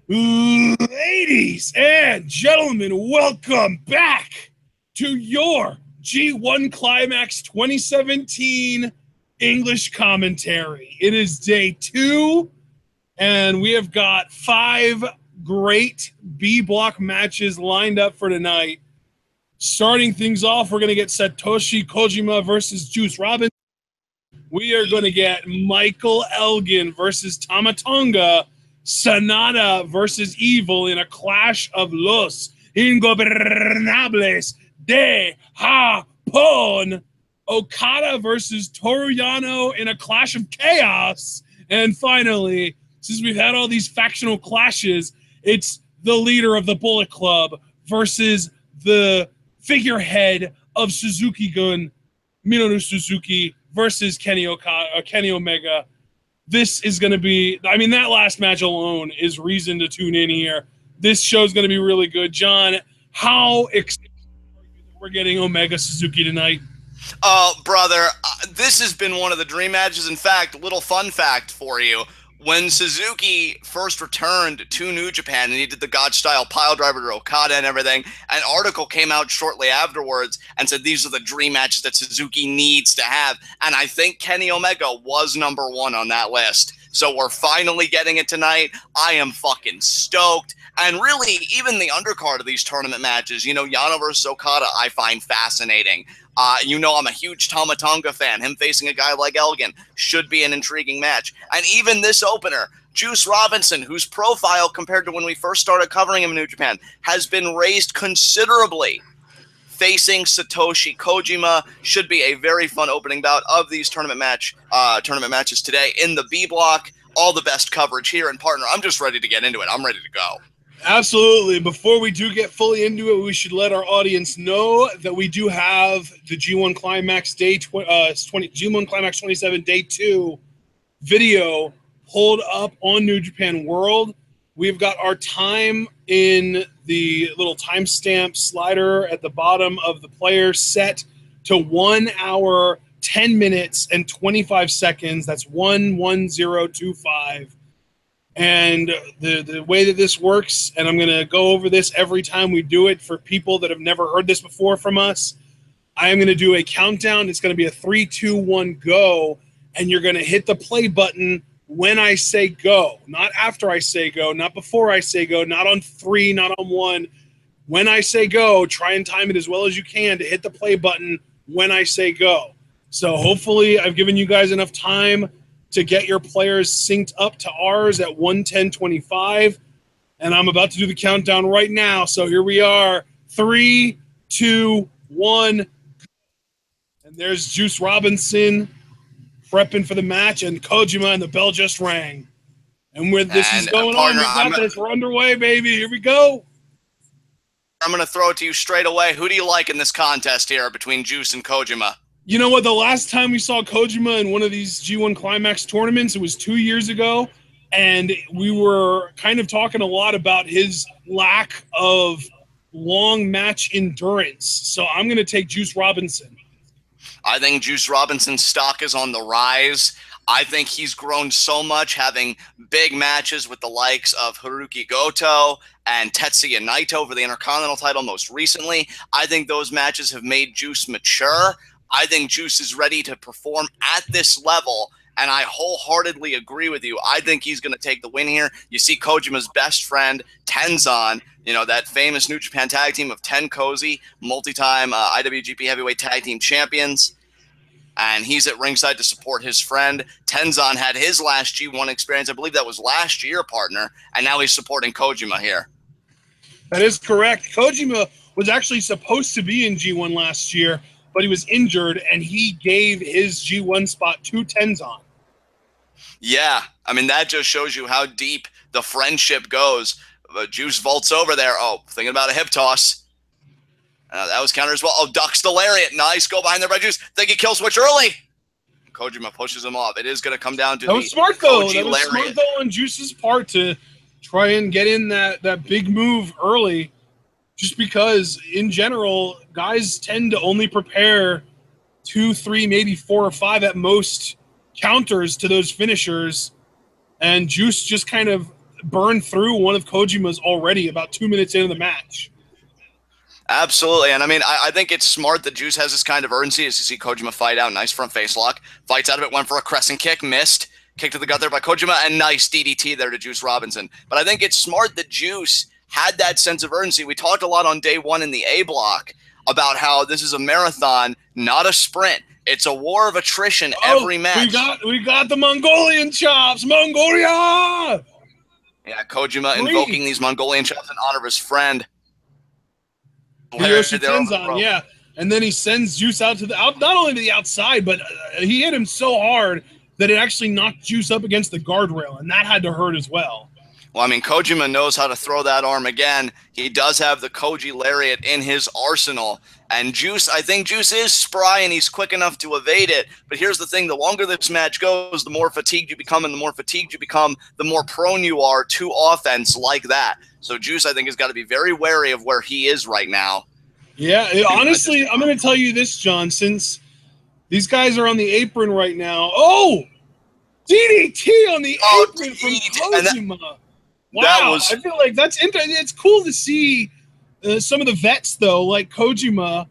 Ladies and gentlemen, welcome back to your G1 Climax 2017 English commentary. It is day 2, and we have got 5 great B block matches lined up for tonight. Starting things off, we're going to get Satoshi Kojima versus Juice Robinson. We are going to get Michael Elgin versus Tama Tonga. Sanada versus Evil in a clash of los ingobernables de Japón. Okada versus Toru Yano in a clash of chaos. And finally, since we've had all these factional clashes, it's the leader of the Bullet Club versus the figurehead of Suzuki-gun, Minoru Suzuki, versus Kenny Omega. This is going to be, I mean, that last match alone is reason to tune in here. This show's going to be really good. John, how excited are you that we're getting Omega Suzuki tonight? Oh, brother, this has been one of the dream matches. In fact, little fun fact for you. When Suzuki first returned to New Japan and he did the God-style piledriver to Okada and everything, an article came out shortly afterwards and said these are the dream matches that Suzuki needs to have. And I think Kenny Omega was number 1 on that list. So we're finally getting it tonight. I am fucking stoked. And really, even the undercard of these tournament matches, you know, Yano versus Okada, I find fascinating. You know, I'm a huge Tama Tonga fan. Him facing a guy like Elgin should be an intriguing match. And even this opener, Juice Robinson, whose profile compared to when we first started covering him in New Japan has been raised considerably, facing Satoshi Kojima, should be a very fun opening bout of these tournament matches today in the B block. All the best coverage here, and partner, I'm just ready to get into it. I'm ready to go. Absolutely. Before we do get fully into it, we should let our audience know that we do have the G1 Climax G1 Climax 27 Day 2 video pulled up on New Japan World. We've got our time in the little timestamp slider at the bottom of the player set to 1 hour, 10 minutes, and 25 seconds. That's 11025. And the way that this works, and I'm going to go over this every time we do it for people that have never heard this before from us, I am going to do a countdown. It's going to be a 3, 2, 1, go, and you're going to hit the play button when I say go, not after I say go, not before I say go, not on 3, not on 1. When I say go, try and time it as well as you can to hit the play button when I say go. So hopefully I've given you guys enough time to get your players synced up to ours at 1:10:25. And I'm about to do the countdown right now. So here we are. 3, 2, 1. And there's Juice Robinson prepping for the match, and Kojima, and the bell just rang. And where this is going partner, on, we're underway, baby. Here we go. I'm going to throw it to you straight away. Who do you like in this contest here between Juice and Kojima? You know what? The last time we saw Kojima in one of these G1 Climax tournaments, it was 2 years ago, and we were kind of talking a lot about his lack of long match endurance. So I'm going to take Juice Robinson. I think Juice Robinson's stock is on the rise. I think he's grown so much, having big matches with the likes of Hiroki Goto and Tetsuya Naito for the Intercontinental title most recently. I think those matches have made Juice mature. I think Juice is ready to perform at this level, and I wholeheartedly agree with you. I think he's going to take the win here. You see Kojima's best friend, Tenzan, you know, that famous New Japan tag team of Ten Cozy, multi-time IWGP Heavyweight Tag Team Champions, and he's at ringside to support his friend. Tenzan had his last G1 experience. I believe that was last year, partner, and now he's supporting Kojima here. That is correct. Kojima was actually supposed to be in G1 last year, but he was injured, and he gave his G1 spot to Tenzan. Yeah, I mean, that just shows you how deep the friendship goes. Juice vaults over there. Oh, thinking about a hip toss. That was counter as well. Oh, ducks the lariat. Nice. Go behind there by Juice. Think he kill switch early. Kojima pushes him off. It is going to come down to that was smart, though. That was smart, though, on Juice's part to try and get in that big move early. Just because, in general, guys tend to only prepare 2, 3, maybe 4 or 5 at most counters to those finishers. And Juice just kind of burned through one of Kojima's already about 2 minutes into the match. Absolutely. And I mean, I think it's smart that Juice has this kind of urgency as you see Kojima fight out. Nice front face lock. Fights out of it, went for a crescent kick, missed. Kick to the gut there by Kojima, and nice DDT there to Juice Robinson. But I think it's smart that Juice had that sense of urgency. We talked a lot on day one in the A block about how this is a marathon, not a sprint. It's a war of attrition every match. We got the Mongolian chops. Mongolia! Yeah, Kojima invoking these Mongolian chops in honor of his friend. Hiroshi Tenzan, yeah. And then he sends Juice out to the not only to the outside, but he hit him so hard that it actually knocked Juice up against the guardrail, and that had to hurt as well. Well, I mean, Kojima knows how to throw that arm again. He does have the Koji Lariat in his arsenal. And Juice, I think Juice is spry and he's quick enough to evade it. But here's the thing, the longer this match goes, the more fatigued you become, and the more fatigued you become, the more prone you are to offense like that. So Juice, I think, has got to be very wary of where he is right now. Yeah, honestly, I'm going to tell you this, John, since these guys are on the apron right now. Oh! DDT on the apron from Kojima. Wow, I feel like that's interesting. It's cool to see some of the vets, though, like Kojima,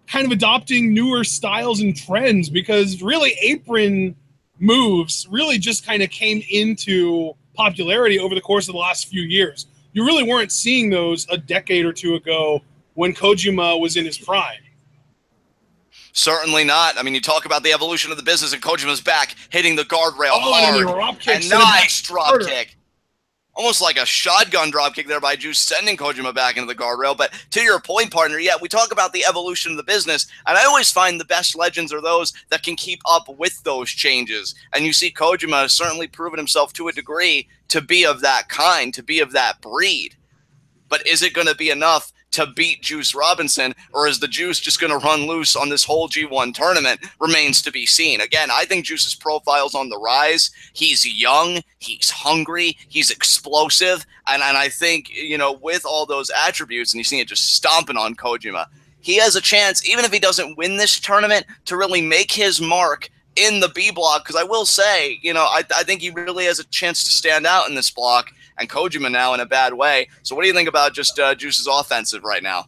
kind of adopting newer styles and trends, because really apron moves really just kind of came into popularity over the course of the last few years. You really weren't seeing those a decade or two ago when Kojima was in his prime. Certainly not. I mean, you talk about the evolution of the business, and Kojima's back, hitting the guardrail hard. And nice drop kick. Almost like a shotgun dropkick there by Juice, sending Kojima back into the guardrail. But to your point, partner, yeah, we talk about the evolution of the business, and I always find the best legends are those that can keep up with those changes. And you see Kojima has certainly proven himself to a degree to be of that kind, to be of that breed. But is it going to be enough to beat Juice Robinson, or is the Juice just going to run loose on this whole G1 tournament? Remains to be seen. Again, I think Juice's profile's on the rise. He's young, he's hungry, he's explosive, and I think, you know, with all those attributes, and you see it just stomping on Kojima, he has a chance, even if he doesn't win this tournament, to really make his mark in the B block, because I will say, you know, I think he really has a chance to stand out in this block, and Kojima now in a bad way. So what do you think about just Juice's offensive right now?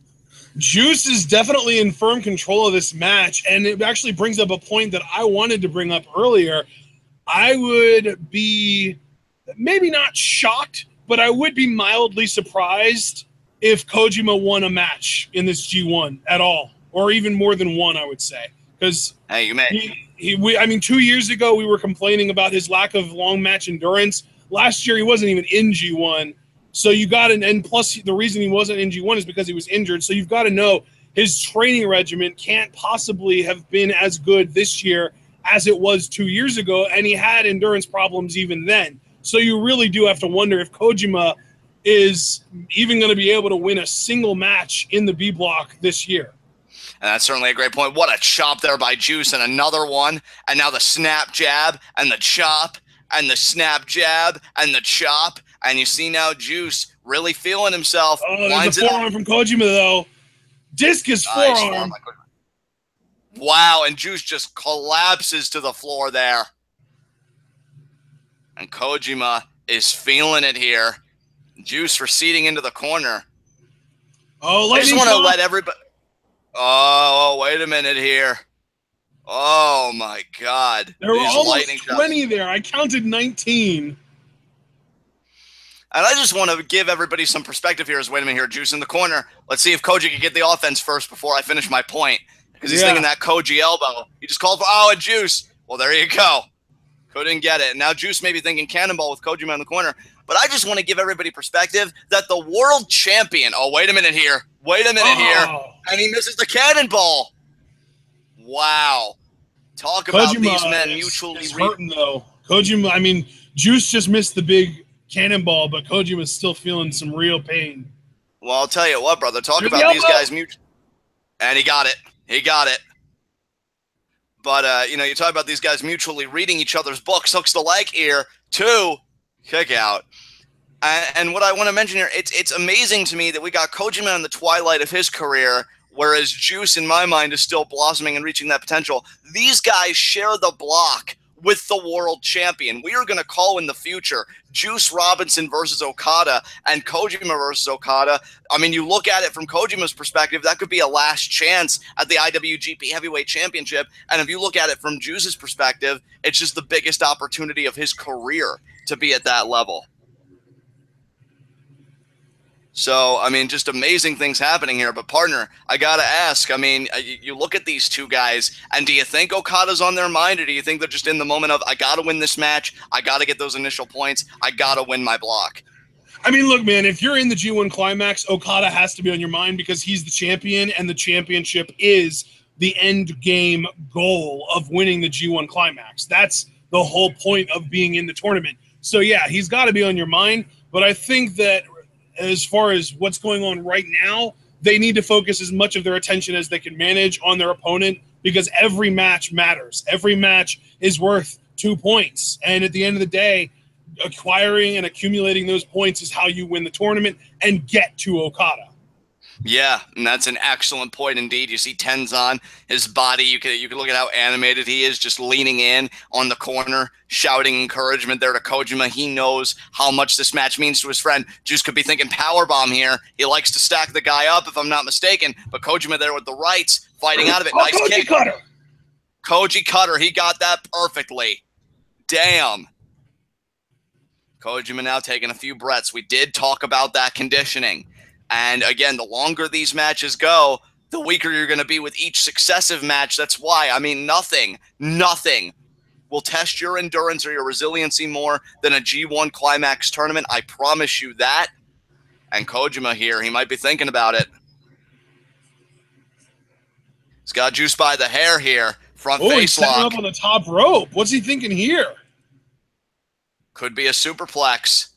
Juice is definitely in firm control of this match, and it actually brings up a point that I wanted to bring up earlier. I would be maybe not shocked, but I would be mildly surprised if Kojima won a match in this G1 at all, or even more than one, I would say. Because hey, you may. I mean, 2 years ago, we were complaining about his lack of long match endurance. Last year, he wasn't even in G1. So you got to, and plus the reason he wasn't in G1 is because he was injured. So you've got to know his training regimen can't possibly have been as good this year as it was 2 years ago. And he had endurance problems even then. So you really do have to wonder if Kojima is even going to be able to win a single match in the B block this year. And that's certainly a great point. What a chop there by Juice, and another one. And now the snap jab and the chop and the snap jab and the chop. And you see now Juice really feeling himself. Oh, there's a forearm from Kojima, though. Discus forearm. Wow, and Juice just collapses to the floor there. And Kojima is feeling it here. Juice receding into the corner. Oh, I just want to let everybody... Oh, wait a minute here. Oh, my God. There were almost 20 there. I counted 19. And I just want to give everybody some perspective here. Wait a minute here. Juice in the corner. Let's see if Koji can get the offense first before I finish my point. Because he's thinking that Koji elbow. He just called for, a Juice. Well, there you go. Couldn't get it. And now Juice may be thinking cannonball with Kojima in the corner. But I just want to give everybody perspective that the world champion... Oh, wait a minute here. Wait a minute here. And he misses the cannonball. Wow. Talk about Kojima these men mutually hurting, though. Kojima, I mean, Juice just missed the big cannonball, but Kojima's still feeling some real pain. Well, I'll tell you what, brother. Talk about these guys mutually. And he got it. He got it. But, you know, you talk about these guys mutually reading each other's books. Hooks the leg here. 2. Kick out. And what I want to mention here, it's amazing to me that we got Kojima in the twilight of his career, whereas Juice, in my mind, is still blossoming and reaching that potential. These guys share the block with the world champion. We are going to call in the future Juice Robinson versus Okada and Kojima versus Okada. I mean, you look at it from Kojima's perspective, that could be a last chance at the IWGP Heavyweight Championship. And if you look at it from Juice's perspective, it's just the biggest opportunity of his career to be at that level. So, I mean, just amazing things happening here. But, partner, I got to ask, I mean, you look at these two guys, and do you think Okada's on their mind, or do you think they're just in the moment of, I got to win this match, I got to get those initial points, I got to win my block? I mean, look, man, if you're in the G1 Climax, Okada has to be on your mind because he's the champion, and the championship is the end game goal of winning the G1 Climax. That's the whole point of being in the tournament. So, yeah, he's got to be on your mind, but I think that as far as what's going on right now, they need to focus as much of their attention as they can manage on their opponent because every match matters. Every match is worth 2 points. And at the end of the day, acquiring and accumulating those points is how you win the tournament and get to Okada. Yeah, and that's an excellent point indeed. You see Tenzan, his body, you can look at how animated he is, just leaning in on the corner, shouting encouragement there to Kojima. He knows how much this match means to his friend. Juice could be thinking powerbomb here. He likes to stack the guy up, if I'm not mistaken, but Kojima there with the rights, fighting out of it. Nice kick. Cutter. Koji Cutter, he got that perfectly. Damn. Kojima now taking a few breaths. We did talk about that conditioning. And again, the longer these matches go, the weaker you're going to be with each successive match. That's why, I mean, nothing will test your endurance or your resiliency more than a G1 Climax tournament. I promise you that. And Kojima here, he might be thinking about it. He's got Juice by the hair here. Front face he's setting lock. up on the top rope. What's he thinking here? Could be a superplex.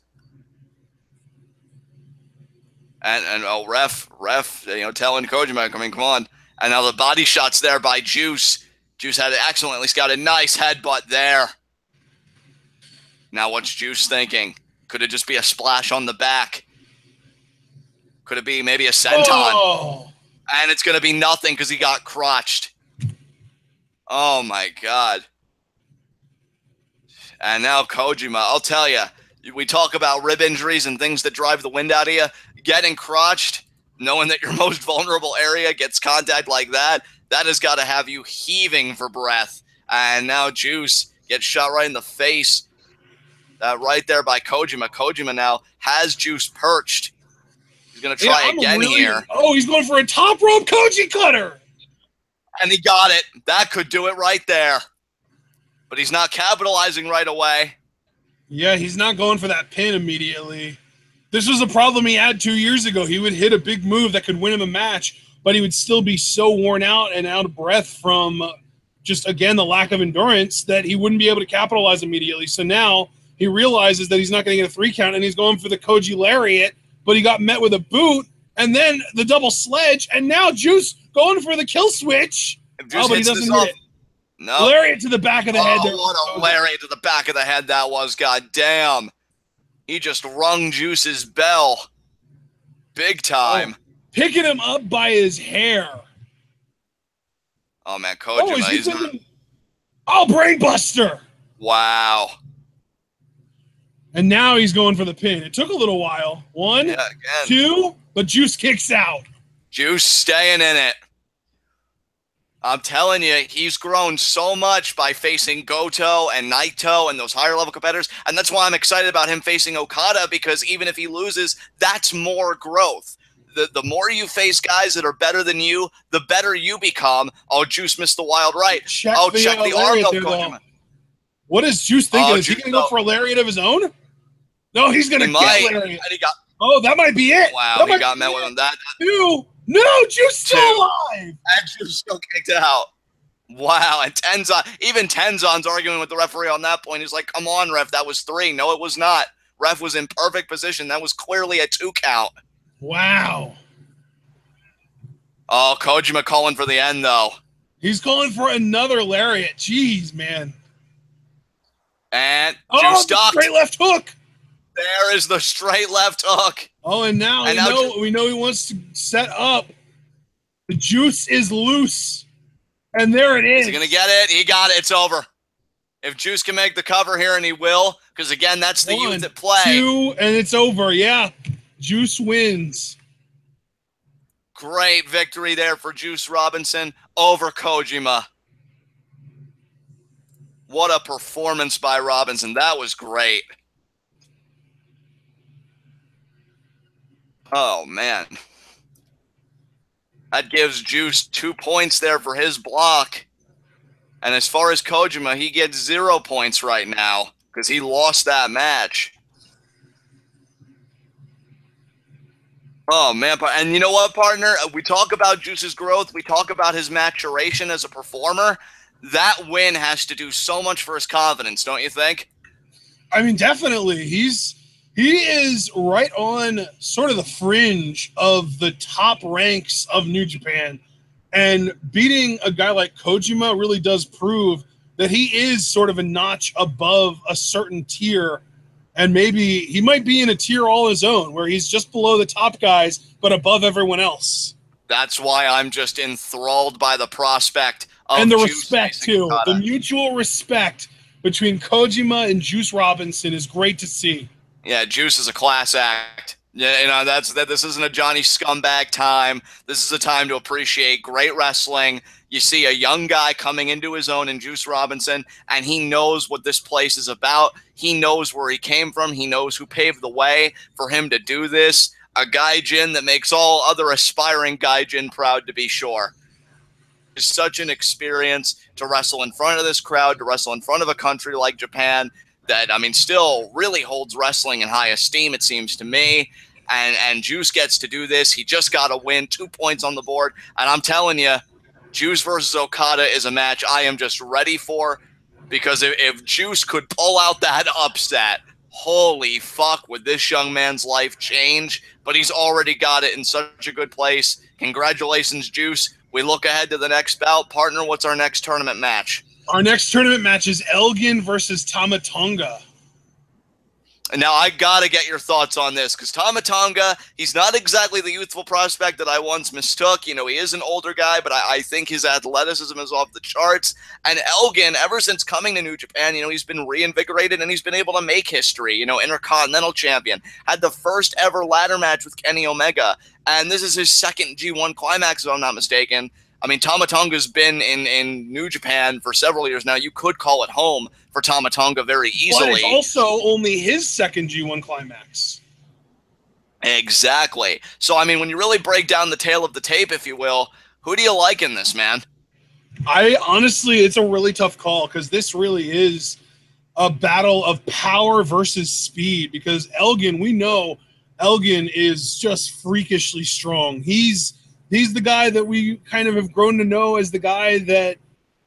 And ref, telling Kojima, I mean, come on. And now the body shots there by Juice. Juice had it excellently. He's got a nice headbutt there. Now what's Juice thinking? Could it just be a splash on the back? Could it be maybe a senton? Oh. And it's going to be nothing because he got crotched. Oh, my God. And now Kojima, I'll tell you, we talk about rib injuries and things that drive the wind out of you. Getting crotched, knowing that your most vulnerable area gets contact like that, that has got to have you heaving for breath. And now Juice gets shot right in the face. Right there by Kojima. Kojima now has Juice perched. He's going to try again here. Oh, he's going for a top rope Koji Cutter. And he got it. That could do it right there. But he's not capitalizing right away. Yeah, he's not going for that pin immediately. This was a problem he had 2 years ago. He would hit a big move that could win him a match, but he would still be so worn out and out of breath from just, again, the lack of endurance that he wouldn't be able to capitalize immediately. So now he realizes that he's not going to get a 3 count, and he's going for the Koji Lariat, but he got met with a boot, and then the double sledge, and now Juice going for the kill switch. Oh, but he doesn't hit it. No. Lariat to the back of the head. Oh, what a lariat to the back of the head that was. God damn. He just rung Juice's bell. Big time. Oh, picking him up by his hair. Oh, man. Kojima. Brainbuster. Wow. And now he's going for the pin. It took a little while. 1, 2, but Juice kicks out. Juice staying in it. I'm telling you, he's grown so much by facing Goto and Naito and those higher-level competitors, and that's why I'm excited about him facing Okada, because even if he loses, that's more growth. The more you face guys that are better than you, the better you become. Oh, Juice missed the wild right. Check the arm of Kojima. What is Juice thinking? Is he going to go for a lariat of his own? No, he's going to get lariat. Oh, that might be it. Wow, he got met with him. No, Juice still alive. And Juice still kicked out. Wow, and even Tenzan's arguing with the referee on that point. He's like, come on, ref, that was 3. No, it was not. Ref was in perfect position. That was clearly a 2 count. Wow. Oh, Kojima calling for the end, though. He's calling for another lariat. Jeez, man. And Juice ducked. Straight left hook. There is the straight left hook. Oh, and now we know he wants to set up. The Juice is loose. And there it is. Is he going to get it? He got it. It's over. If Juice can make the cover here, and he will, because again, that's the youth at play. 2, and it's over. Yeah, Juice wins. Great victory there for Juice Robinson over Kojima. What a performance by Robinson. That was great. Oh, man. That gives Juice 2 points there for his block. And as far as Kojima, he gets 0 points right now because he lost that match. Oh, man. And you know what, partner? We talk about Juice's growth. We talk about his maturation as a performer. That win has to do so much for his confidence, don't you think? I mean, definitely. He is right on sort of the fringe of the top ranks of New Japan. And beating a guy like Kojima really does prove that he is sort of a notch above a certain tier. And maybe he might be in a tier all his own where he's just below the top guys, but above everyone else. That's why I'm just enthralled by the prospect of and the Juice respect, too. Okada. The mutual respect between Kojima and Juice Robinson is great to see. Yeah, Juice is a class act. Yeah, you know, this isn't a Johnny Scumbag time. This is a time to appreciate great wrestling. You see a young guy coming into his own in Juice Robinson, and he knows what this place is about. He knows where he came from. He knows who paved the way for him to do this. A gaijin that makes all other aspiring gaijin proud, to be sure. It's such an experience to wrestle in front of this crowd, to wrestle in front of a country like Japan that, I mean, still really holds wrestling in high esteem, it seems to me. And Juice gets to do this. He just got a win, 2 points on the board. And I'm telling you, Juice versus Okada is a match I am just ready for, because if Juice could pull out that upset, holy fuck, would this young man's life change? But he's already got it in such a good place. Congratulations, Juice. We look ahead to the next bout. Partner, what's our next tournament match? Our next tournament match is Elgin versus Tama Tonga. And now I got to get your thoughts on this, because Tama Tonga, he's not exactly the youthful prospect that I once mistook. You know, he is an older guy, but I think his athleticism is off the charts. And Elgin, ever since coming to New Japan, you know, he's been reinvigorated and he's been able to make history. You know, Intercontinental Champion, had the first ever ladder match with Kenny Omega. And this is his second G1 Climax, if I'm not mistaken. I mean, Tama Tonga's been in New Japan for several years now. You could call it home for Tama Tonga very easily. But it's also only his second G1 Climax. Exactly. So, I mean, when you really break down the tail of the tape, if you will, who do you like in this, man? Honestly, it's a really tough call, because this really is a battle of power versus speed, because Elgin, we know Elgin is just freakishly strong. He's the guy that we kind of have grown to know as the guy that,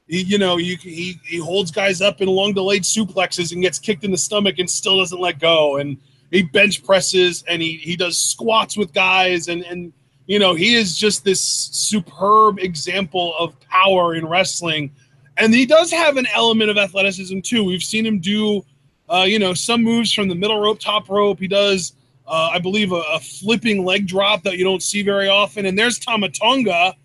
he holds guys up in long delayed suplexes and gets kicked in the stomach and still doesn't let go. And he bench presses and he does squats with guys. And he is just this superb example of power in wrestling. And he does have an element of athleticism too. We've seen him do, some moves from the middle rope, top rope. He does, I believe, a flipping leg drop that you don't see very often. And there's Tama Tonga.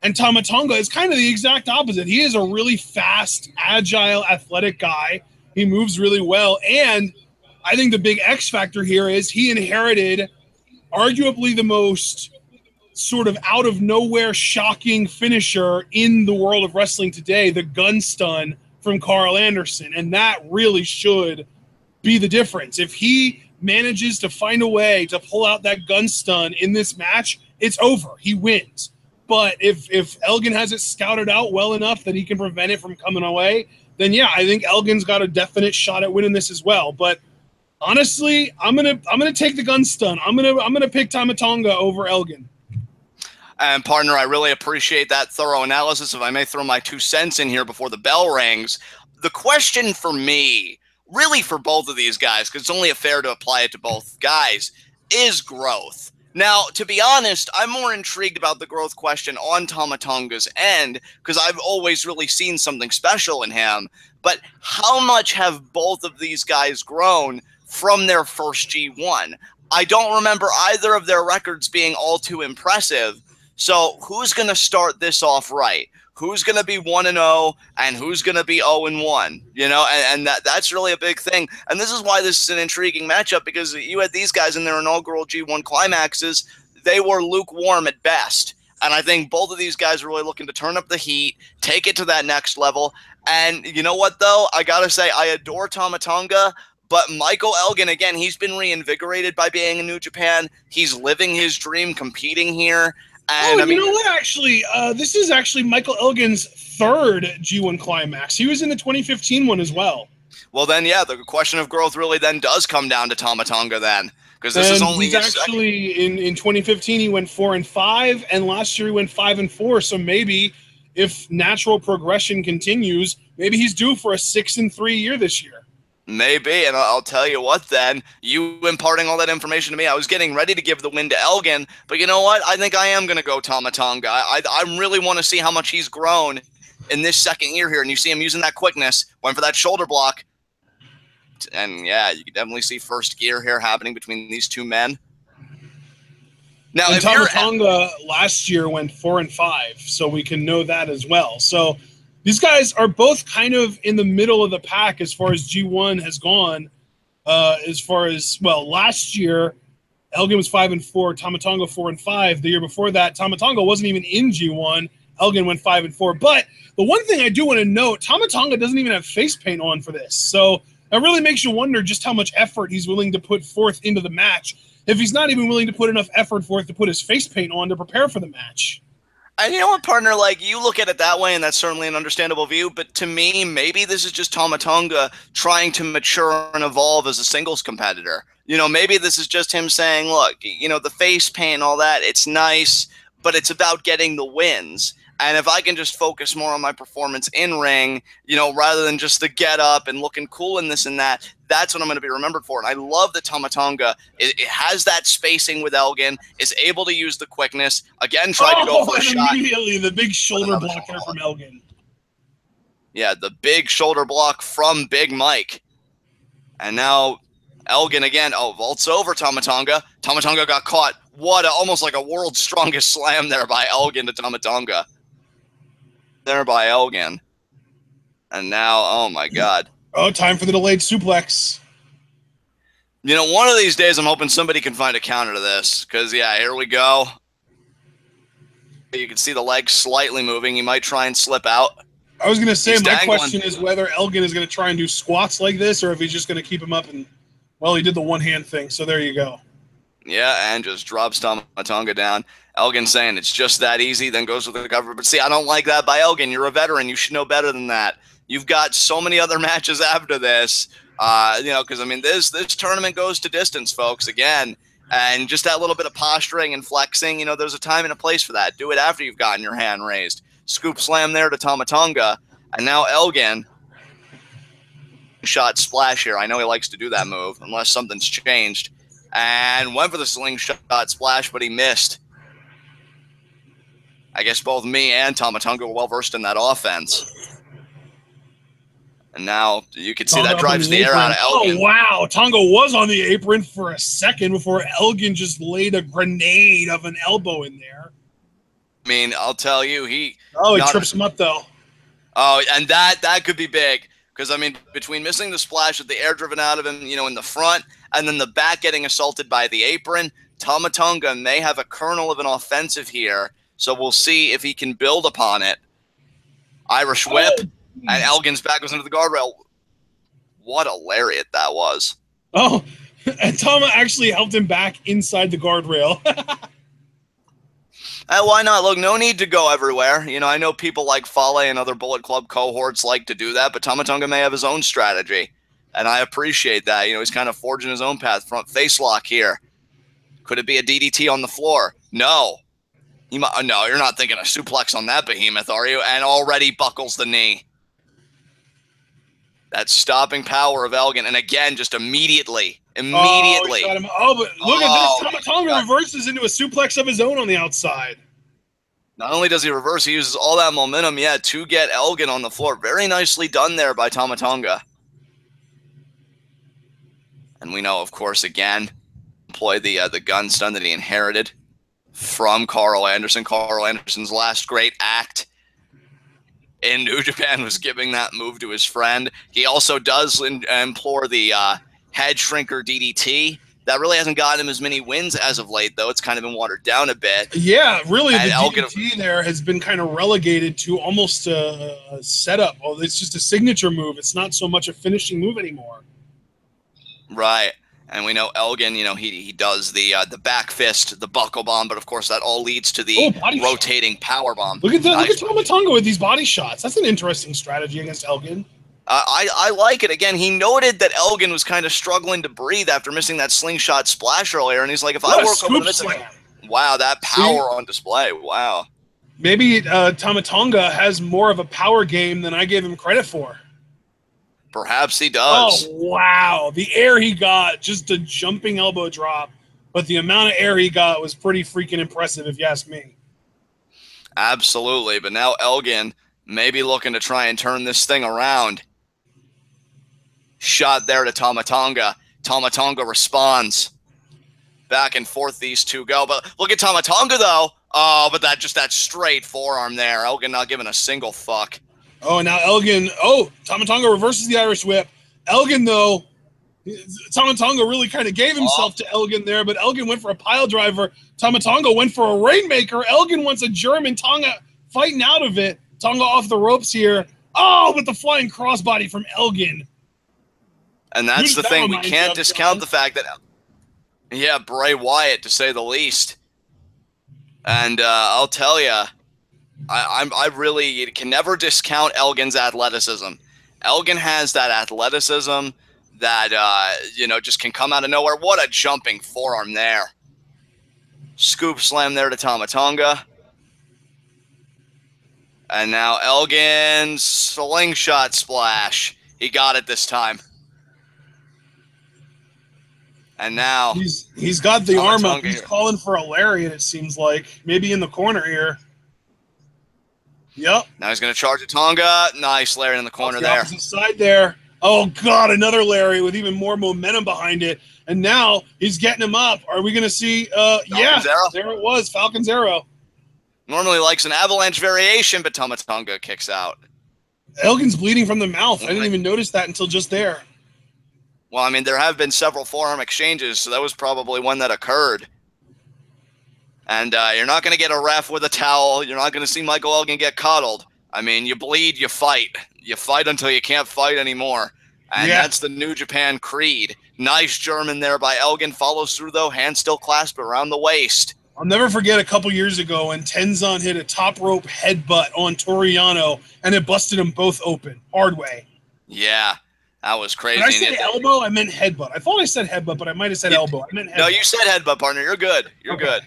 And Tama Tonga is kind of the exact opposite. He is a really fast, agile, athletic guy. He moves really well. And I think the big X factor here is he inherited arguably the most sort of out-of-nowhere shocking finisher in the world of wrestling today, the gun stun from Carl Anderson. And that really should be the difference. If he manages to find a way to pull out that gun stun in this match, it's over. He wins. But if Elgin has it scouted out well enough that he can prevent it from coming away, then yeah, I think Elgin's got a definite shot at winning this as well. But honestly, I'm gonna take the gun stun. I'm gonna pick Tama Tonga over Elgin. And partner, I really appreciate that thorough analysis. If I may throw my 2 cents in here before the bell rings, the question for me, really for both of these guys, because it's only fair to apply it to both guys, is growth. Now, to be honest, I'm more intrigued about the growth question on Tama Tonga's end, because I've always really seen something special in him. But how much have both of these guys grown from their first G1? I don't remember either of their records being all too impressive. So who's going to start this off right? Who's going to be 1-0 and who's going to be 0-1? You know, and that's really a big thing. And this is why this is an intriguing matchup, because you had these guys in their inaugural G1 climaxes. They were lukewarm at best. And I think both of these guys are really looking to turn up the heat, take it to that next level. And you know what, though? I got to say, I adore Tama Tonga, but Michael Elgin, again, he's been reinvigorated by being in New Japan. He's living his dream, competing here. And, you know what, actually? This is actually Michael Elgin's third G1 climax. He was in the 2015 one as well. Well, then, yeah, the question of growth really then does come down to Tama Tonga then. Because this is only he's actually in 2015 he went 4-5, and last year he went 5-4. So maybe if natural progression continues, maybe he's due for a 6-3 year this year. Maybe, and I'll tell you what then, you imparting all that information to me, I was getting ready to give the win to Elgin, but you know what? I think I am going to go Tama Tonga. I really want to see how much he's grown in this second year here, and you see him using that quickness, went for that shoulder block. And yeah, you can definitely see first gear here happening between these two men. Now, and Tama Tonga last year went 4-5, so we can know that as well. So these guys are both kind of in the middle of the pack as far as G1 has gone. As far as, well, last year Elgin was 5-4, Tama Tonga 4-5. The year before that, Tama Tonga wasn't even in G1. Elgin went 5-4. But the one thing I do want to note, Tama Tonga doesn't even have face paint on for this. So that really makes you wonder just how much effort he's willing to put forth into the match if he's not even willing to put enough effort forth to put his face paint on to prepare for the match. And you know what, partner, like, you look at it that way, and that's certainly an understandable view, but to me, maybe this is just Tama Tonga trying to mature and evolve as a singles competitor. You know, maybe this is just him saying, look, you know, the face paint and all that, it's nice, but it's about getting the wins. And if I can just focus more on my performance in ring, you know, rather than just the get up and looking cool and this and that, that's what I'm going to be remembered for. And I love that Tama Tonga, it has that spacing with Elgin, is able to use the quickness. Again, tried to go for a shot. Immediately, the big shoulder block there from Elgin. Yeah, the big shoulder block from Big Mike. And now Elgin again. Oh, vaults over Tama Tonga. Tama Tonga got caught. What almost like a world's strongest slam there by Elgin to Tama Tonga. There by Elgin. And now, oh my God. Oh, time for the delayed suplex. You know, one of these days I'm hoping somebody can find a counter to this. Because, yeah, here we go. You can see the legs slightly moving. He might try and slip out. I was going to say, my question is whether Elgin is going to try and do squats like this, or if he's just going to keep him up and, well, he did the one-hand thing, so there you go. Yeah, and just drops Tama Tonga down. Elgin saying it's just that easy, then goes with the cover. But see, I don't like that by Elgin. You're a veteran. You should know better than that. You've got so many other matches after this, you know, because, I mean, this tournament goes to distance, folks, again. And just that little bit of posturing and flexing, you know, there's a time and a place for that. Do it after you've gotten your hand raised. Scoop slam there to Tama Tonga. And now Elgin. Shot splash here. I know he likes to do that move, unless something's changed. And went for the slingshot splash, but he missed. I guess both me and Tama Tonga were well-versed in that offense. And now you can see that drives the air out of Elgin. Oh, wow. Tonga was on the apron for a second before Elgin just laid a grenade of an elbow in there. I mean, I'll tell you, he trips him up, though. Oh, and that could be big. Because, I mean, between missing the splash with the air driven out of him, you know, in the front, and then the back getting assaulted by the apron, Tama Tonga may have a kernel of an offensive here. So we'll see if he can build upon it. Irish whip, and Elgin's back goes into the guardrail. What a lariat that was. Oh, and Tama actually helped him back inside the guardrail. Why not? Look, no need to go everywhere. You know, I know people like Fale and other Bullet Club cohorts like to do that, but Tama Tonga may have his own strategy. And I appreciate that. You know, he's kind of forging his own path. Front face lock here. Could it be a DDT on the floor? No. No, you're not thinking a suplex on that behemoth, are you? And already buckles the knee. That stopping power of Elgin. And again, just immediately. But look at this. Tama Tonga reverses into a suplex of his own on the outside. Not only does he reverse, he uses all that momentum, to get Elgin on the floor. Very nicely done there by Tama Tonga. And we know, of course, again, employ the gun stun that he inherited. from Carl Anderson. Carl Anderson's last great act in New Japan was giving that move to his friend. He also does implore the head shrinker DDT. That really hasn't gotten him as many wins as of late, though. It's kind of been watered down a bit. Yeah, really, And the Elgin, DDT there has been kind of relegated to almost a setup. Oh, it's just a signature move. It's not so much a finishing move anymore. Right. And we know Elgin, you know, he does the back fist, the buckle bomb, but of course that all leads to the rotating power bomb. Look at that! Look at Tama Tonga with these body shots. That's an interesting strategy against Elgin. I like it. Again, he noted that Elgin was kind of struggling to breathe after missing that slingshot splash earlier, and he's like, if I work over this, wow, that power on display. Wow. Maybe Tama Tonga has more of a power game than I gave him credit for. Perhaps he does. Oh, wow. The air he got, just a jumping elbow drop. But the amount of air he got was pretty freaking impressive, if you ask me. Absolutely. But now Elgin may be looking to try and turn this thing around. Shot there to Tama Tonga. Tama Tonga responds. Back and forth these two go. But look at Tama Tonga, though. Oh, but that straight forearm there. Elgin not giving a single fuck. Oh, now Elgin. Oh, Tama Tonga reverses the Irish whip. Elgin, though, Tama Tonga really kind of gave himself to Elgin there, but Elgin went for a pile driver. Tama Tonga went for a rainmaker. Elgin wants a German. Tonga fighting out of it. Tonga off the ropes here. Oh, but the flying crossbody from Elgin. And that's the thing. We can't discount the fact that, yeah, Bray Wyatt, to say the least. And I'll tell you, I really can never discount Elgin's athleticism. Elgin has that athleticism that, you know, just can come out of nowhere. What a jumping forearm there. Scoop slam there to Tama Tonga. And now Elgin's slingshot splash. He got it this time. And now he's got the arm up. He's calling for a lariat, it seems like. Maybe in the corner here. Yep. Now he's going to charge at Tonga. Nice lariat in the corner there. Opposite side there. Oh, God, another lariat with even more momentum behind it. And now he's getting him up. Are we going to see? Yeah, there it was. Falcon's Arrow. Normally likes an avalanche variation, but Tama Tonga kicks out. Elgin's bleeding from the mouth. I didn't even notice that until just there. Well, I mean, there have been several forearm exchanges, so that was probably one that occurred. And you're not going to get a ref with a towel. You're not going to see Michael Elgin get coddled. I mean, you bleed, you fight. You fight until you can't fight anymore. And that's the New Japan creed. Nice German there by Elgin. Follows through, though. Hand still clasped around the waist. I'll never forget a couple years ago when Tenzan hit a top rope headbutt on Toru Yano, and it busted them both open. Hard way. Yeah. That was crazy. Did I say elbow? I meant headbutt. I thought I said headbutt, but I might have said elbow. I meant headbutt. No, you said headbutt, partner. You're good. You're good.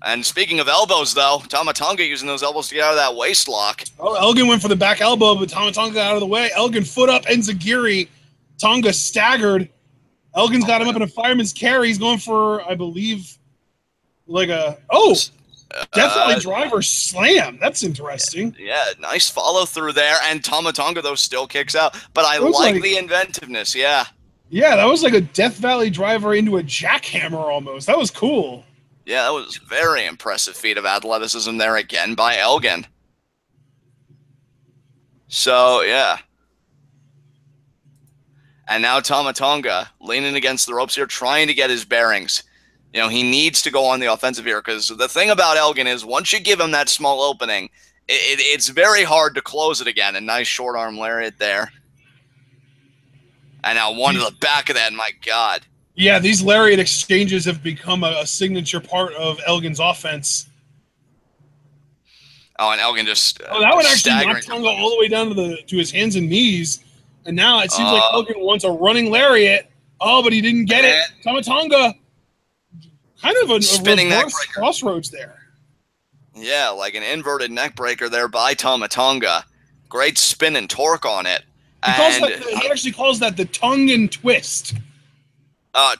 And speaking of elbows, though, Tama Tonga using those elbows to get out of that waist lock. Oh, Elgin went for the back elbow, but Tama Tonga got out of the way. Elgin foot up, enziguri. Tonga staggered. Elgin's got him up in a fireman's carry. He's going for, I believe, like a Death Valley driver slam. That's interesting. Yeah, nice follow through there. And Tama Tonga, though, still kicks out. But I like the inventiveness, yeah. Yeah, that was like a Death Valley driver into a jackhammer almost. That was cool. Yeah, that was a very impressive feat of athleticism there again by Elgin. So, yeah. And now Tama Tonga leaning against the ropes here, trying to get his bearings. You know, he needs to go on the offensive here because the thing about Elgin is once you give him that small opening, it's very hard to close it again. A nice short arm lariat there. And now one to the back of that, my God. Yeah, these lariat exchanges have become a signature part of Elgin's offense. Oh, and Elgin just that one actually knocked Tonga all the way down to his hands and knees. And now it seems like Elgin wants a running lariat. Oh, but he didn't get it. Tama Tonga. Kind of a spinning reverse crossroads there. Yeah, like an inverted neck breaker there by Tama Tonga. Great spin and torque on it. He actually calls that the Tongan twist.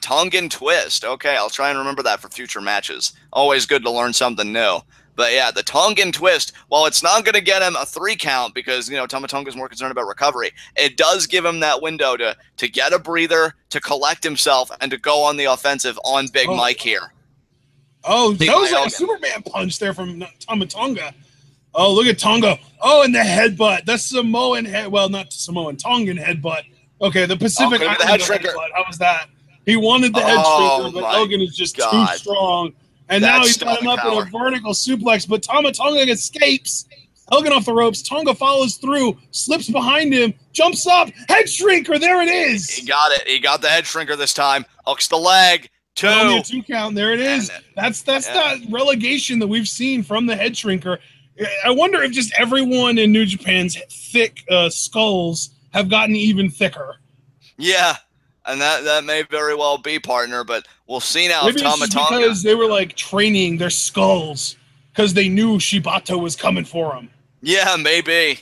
Tongan twist. Okay, I'll try and remember that for future matches. Always good to learn something new. But yeah, the Tongan twist, while it's not going to get him a 3 count because, you know, Tama Tonga's more concerned about recovery, it does give him that window to get a breather, to collect himself, and to go on the offensive on Big Mike here. Oh, that was like Elgin. a Superman punch there from Tonga. Oh, look at Tonga. Oh, and the headbutt. That's Samoan head. Well, not Samoan, Tongan headbutt. Okay, the Pacific Islander headbutt. How was that? He wanted the head shrinker, but Elgin is just too strong. And now he's got him up in a vertical suplex, but Tonga escapes. Elgin off the ropes. Tonga follows through, slips behind him, jumps up. Head shrinker. There it is. He got it. He got the head shrinker this time. Hooks the leg. Two. Only a 2 count. There it is. That's that relegation that we've seen from the head shrinker. I wonder if just everyone in New Japan's thick skulls have gotten even thicker. Yeah, and that may very well be, partner, but we'll see now. Maybe it's just because they were like training their skulls because they knew Shibata was coming for them. Yeah, maybe.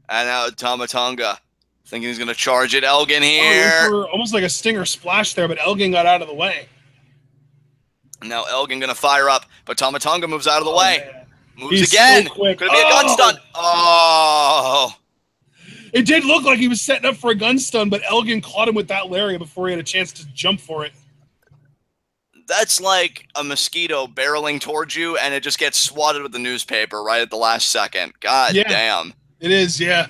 And now Tonga thinking he's going to charge it. Elgin here. Almost like a stinger splash there, but Elgin got out of the way. Now Elgin going to fire up, but Tonga moves out of the way. Man. Moves again. So quick. Could be a gun stun. Oh. It did look like he was setting up for a gun stun, but Elgin caught him with that lariat before he had a chance to jump for it. That's like a mosquito barreling towards you, and it just gets swatted with the newspaper right at the last second. God damn. It is, yeah.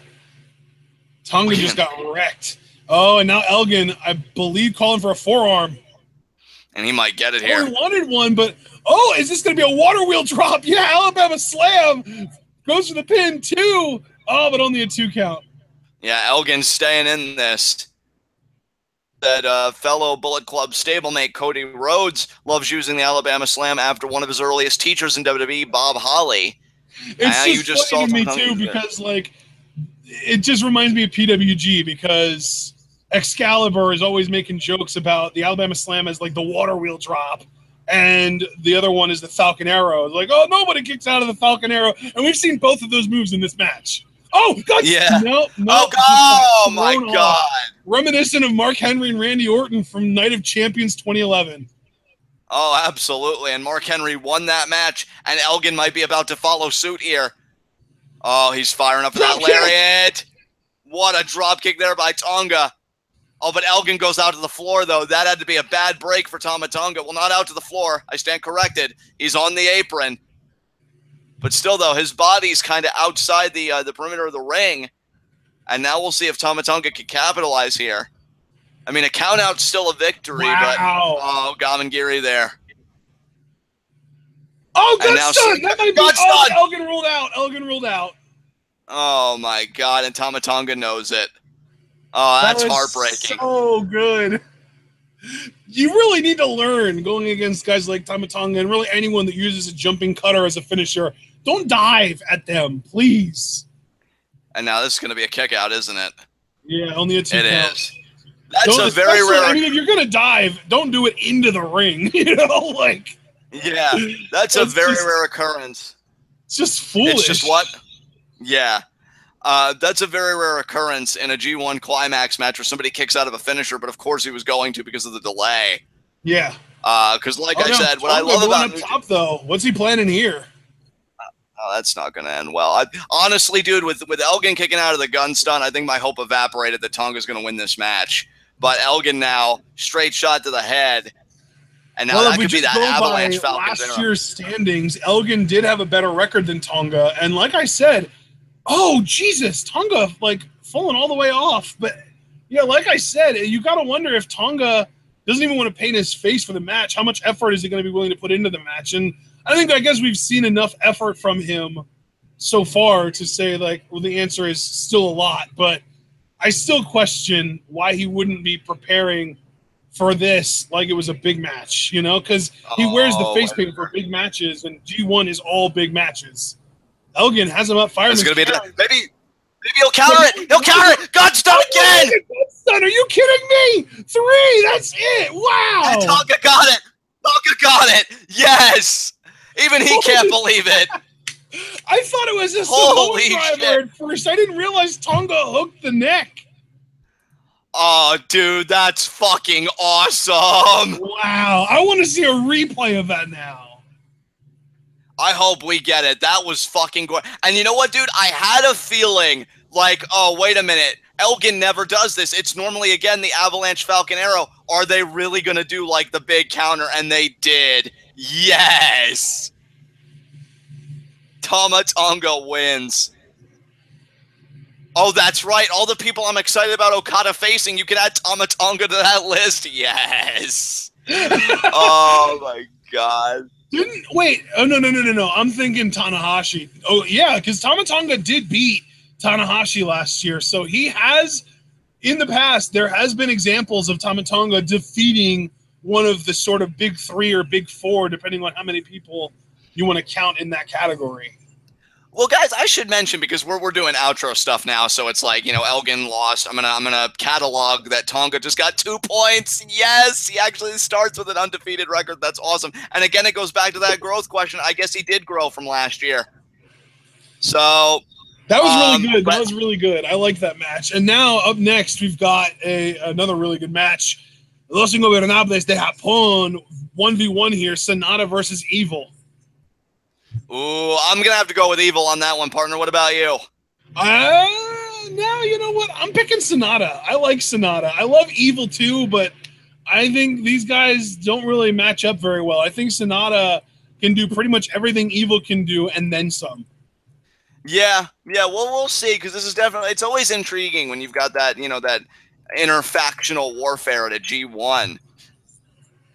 Tonga just got wrecked. Oh, and now Elgin, I believe, calling for a forearm. And he might get it here. He wanted one, but is this going to be a water wheel drop? Yeah, Alabama slam. Goes for the pin, 2. Oh, but only a 2 count. Yeah, Elgin's staying in this. That fellow Bullet Club stablemate Cody Rhodes loves using the Alabama Slam after one of his earliest teachers in WWE, Bob Holly. It's just funny to me, too, because, like, it just reminds me of PWG because Excalibur is always making jokes about the Alabama Slam as, like, the water wheel drop. And the other one is the Falcon Arrow. It's like, nobody kicks out of the Falcon Arrow. And we've seen both of those moves in this match. Oh, God. Yeah. No. Oh, my God. Reminiscent of Mark Henry and Randy Orton from Night of Champions 2011. Oh, absolutely. And Mark Henry won that match, and Elgin might be about to follow suit here. Oh, he's firing up for that lariat. What a drop kick there by Tonga. Oh, but Elgin goes out to the floor, though. That had to be a bad break for Tonga. Well, not out to the floor. I stand corrected. He's on the apron. But still, though, his body's kind of outside the perimeter of the ring. And now we'll see if Tonga can capitalize here. I mean, a count-out's still a victory, but Gamangiri there. Oh, good stun! That might be Elgin ruled out. Oh, my God, and Tonga knows it. Oh, that's heartbreaking. So good. You really need to learn going against guys like Tonga and really anyone that uses a jumping cutter as a finisher. Don't dive at them, please. And now this is going to be a kick out, isn't it? Yeah, only a 2 count. It is. That's a very rare. I mean, if you're going to dive, don't do it into the ring. Yeah, that's a very rare occurrence. It's just foolish. It's just what? Yeah. That's a very rare occurrence in a G1 Climax match where somebody kicks out of a finisher, but of course he was going to because of the delay. Yeah. Because I said, what I love about up top, though, what's he planning here? Oh, that's not going to end well. Honestly, dude, with Elgin kicking out of the gun stun, I think my hope evaporated that Tonga's going to win this match. But Elgin now, straight shot to the head. And now that could be that Avalanche Falcon. Last year's standings, Elgin did have a better record than Tonga. And like I said, Jesus, Tonga, like, falling all the way off. But, yeah, like I said, you got to wonder if Tonga doesn't even want to paint his face for the match. How much effort is he going to be willing to put into the match? And I guess we've seen enough effort from him so far to say, like, well, the answer is still a lot. But I still question why he wouldn't be preparing for this like it was a big match, because he wears the face paint for big matches, and G1 is all big matches. Elgin has him up firing. Maybe he'll counter it. He'll counter it. God stun again. God stun. Are you kidding me? 3. That's it. Wow. And Tonga got it. Yes. Even he can't believe it. I thought it was a Samoa driver at first. I didn't realize Tonga hooked the neck. Oh, dude, that's fucking awesome. Wow. I want to see a replay of that now. I hope we get it. That was fucking good. And you know what, dude? I had a feeling like, oh, wait a minute. Elgin never does this. It's normally, again, the Avalanche Falcon Arrow. Are they really going to do, like, the big counter? And they did. Yes! Tama Tonga wins. Oh, that's right. All the people I'm excited about Okada facing, you can add Tama Tonga to that list. Yes. Oh, my God. Wait. Oh, no. I'm thinking Tanahashi. Oh, yeah, because Tama Tonga did beat Tanahashi last year. So he has, in the past, there has been examples of Tama Tonga defeating one of the sort of big three or big four, depending on how many people you want to count in that category. Well, guys, I should mention, because we're doing outro stuff now, so it's like, you know, Elgin lost. I'm gonna catalog that Tonga just got 2 points. Yes, he actually starts with an undefeated record. That's awesome. And again, it goes back to that growth question. I guess he did grow from last year. So that was really good. That was really good. I like that match. And now up next, we've got another really good match. Los Ingobernables de Japón 1v1 here. Sanada versus Evil. Ooh, I'm going to have to go with Evil on that one, partner. What about you? Now, you know what? I'm picking Sanada. I like Sanada. I love Evil too, but I think these guys don't really match up very well. I think Sanada can do pretty much everything Evil can do and then some. Yeah, we'll see, because this is definitely, it's always intriguing when you've got that, you know, that interfactional warfare at a G1.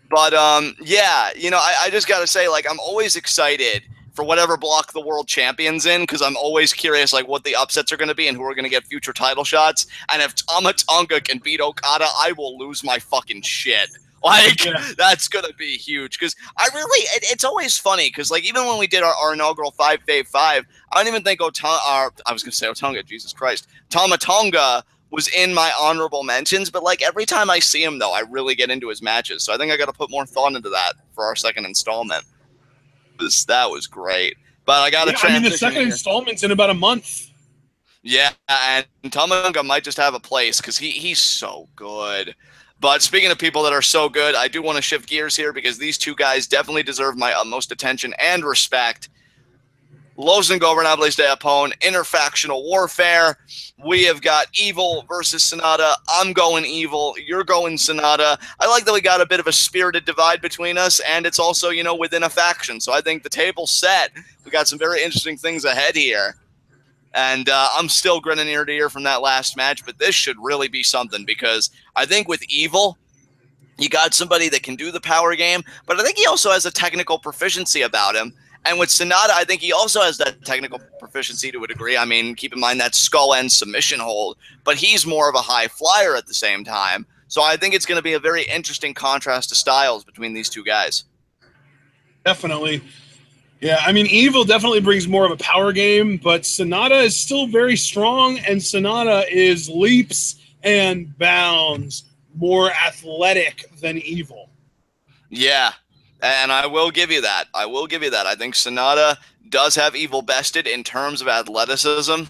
But, yeah, you know, I just got to say, like, I'm always excited for whatever block the world champion's in, because I'm always curious, like, what the upsets are going to be and who are going to get future title shots. And if Tama Tonga can beat Okada, I will lose my fucking shit. Like, that's going to be huge, because I really, it's always funny, because, like, even when we did our inaugural 5v5, I don't even think I was going to say Otonga, Jesus Christ, Tama Tonga was in my honorable mentions, but, like, every time I see him, though, I really get into his matches, so I think I got to put more thought into that for our second installment. That was great, but I got to transition. I mean, the second installment's in about a month. Yeah, and Tonga might just have a place, because he's so good. But speaking of people that are so good, I do want to shift gears here, because these two guys definitely deserve my utmost attention and respect. Los Ingobernables de Japón, interfactional warfare. We have got Evil versus Sanada. I'm going Evil. You're going Sanada. I like that we got a bit of a spirited divide between us, and it's also, you know, within a faction. So I think the table's set. We got some very interesting things ahead here. And I'm still grinning ear to ear from that last match, but this should really be something, because I think with Evil, you got somebody that can do the power game, but I think he also has a technical proficiency about him. And with Sanada, I think he also has that technical proficiency to a degree. I mean, keep in mind that skull end submission hold, but he's more of a high flyer at the same time. So I think it's going to be a very interesting contrast to styles between these two guys. Definitely. Yeah, I mean, Evil definitely brings more of a power game, but Sanada is still very strong, and Sanada is leaps and bounds more athletic than Evil. Yeah. And I will give you that. I think Sanada does have Evil bested in terms of athleticism.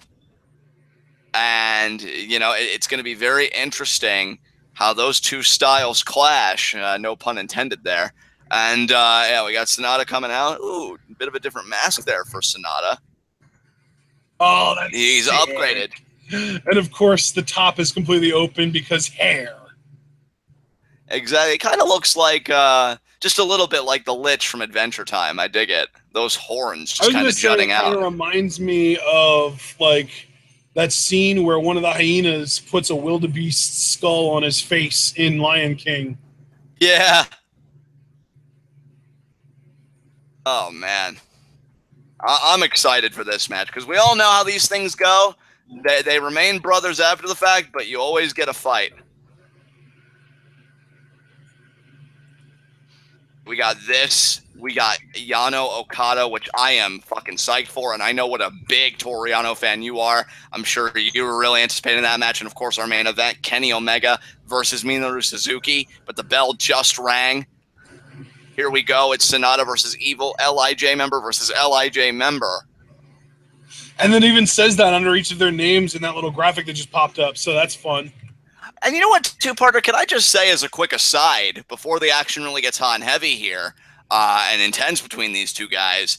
And, you know, it's going to be very interesting how those two styles clash. No pun intended there. And, yeah, we got Sanada coming out. Ooh, a bit of a different mask there for Sanada. Oh, that's He's sick. upgraded. And, of course, the top is completely open because hair. Exactly. It kind of looks like... just a little bit like the Lich from Adventure Time. I dig it. Those horns just kind of jutting out. It reminds me of, like, that scene where one of the hyenas puts a wildebeest skull on his face in Lion King. Yeah. Oh, man. I'm excited for this match, because we all know how these things go. They remain brothers after the fact, but you always get a fight. We got this. We got Yano Okada, which I am fucking psyched for, and I know what a big Toru Yano fan you are. I'm sure you were really anticipating that match, and of course our main event, Kenny Omega versus Minoru Suzuki, but the bell just rang. Here we go. It's Sanada versus Evil, LIJ member versus LIJ member. And then it even says that under each of their names in that little graphic that just popped up, so that's fun. And you know what, two-parter, can I just say as a quick aside, before the action really gets hot and heavy here, and intense between these two guys,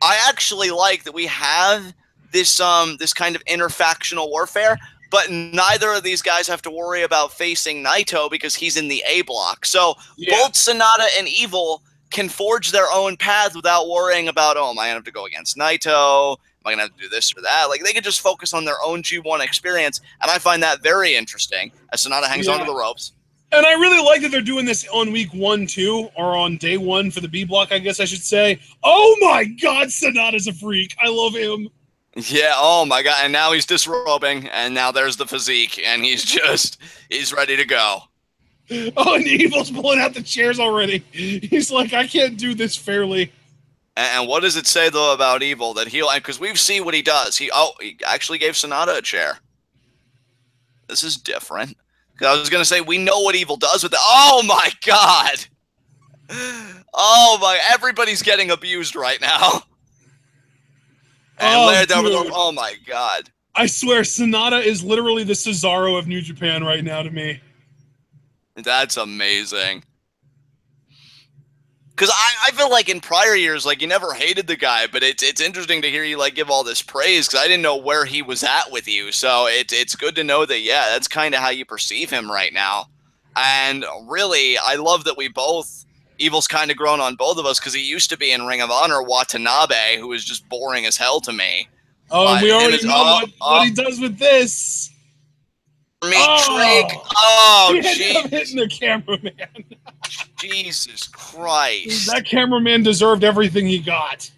I actually like that we have this kind of interfactional warfare, but neither of these guys have to worry about facing Naito because he's in the A block. So both Sanada and Evil can forge their own path without worrying about, oh, am I going to have to go against Naito? Am I going to have to do this or that? Like, they can just focus on their own G1 experience, and I find that very interesting as Sanada hangs onto the ropes. And I really like that they're doing this on week 1, too, or on day 1 for the B block, I guess I should say. Oh my God, Sanada's a freak. I love him. Yeah, oh my God. And now he's disrobing, and now there's the physique, and he's ready to go. Oh, and Evil's pulling out the chairs already. He's like, I can't do this fairly. And what does it say, though, about Evil? That because we've seen what he does. He actually gave Sanada a chair. This is different. I was going to say, we know what Evil does with it. Oh, my God. Oh, my. Everybody's getting abused right now. And oh, my God. I swear, Sanada is literally the Cesaro of New Japan right now to me. That's amazing. Because I feel like in prior years, like, you never hated the guy, but it's interesting to hear you, like, give all this praise, because I didn't know where he was at with you. So it's good to know that, yeah, that's kind of how you perceive him right now. And really, I love that Evil's kind of grown on both of us, because he used to be in Ring of Honor Watanabe, who was just boring as hell to me. Oh, and we already know what he does with this. Drake. Oh, he ended up hitting the cameraman. Jesus Christ. That cameraman deserved everything he got.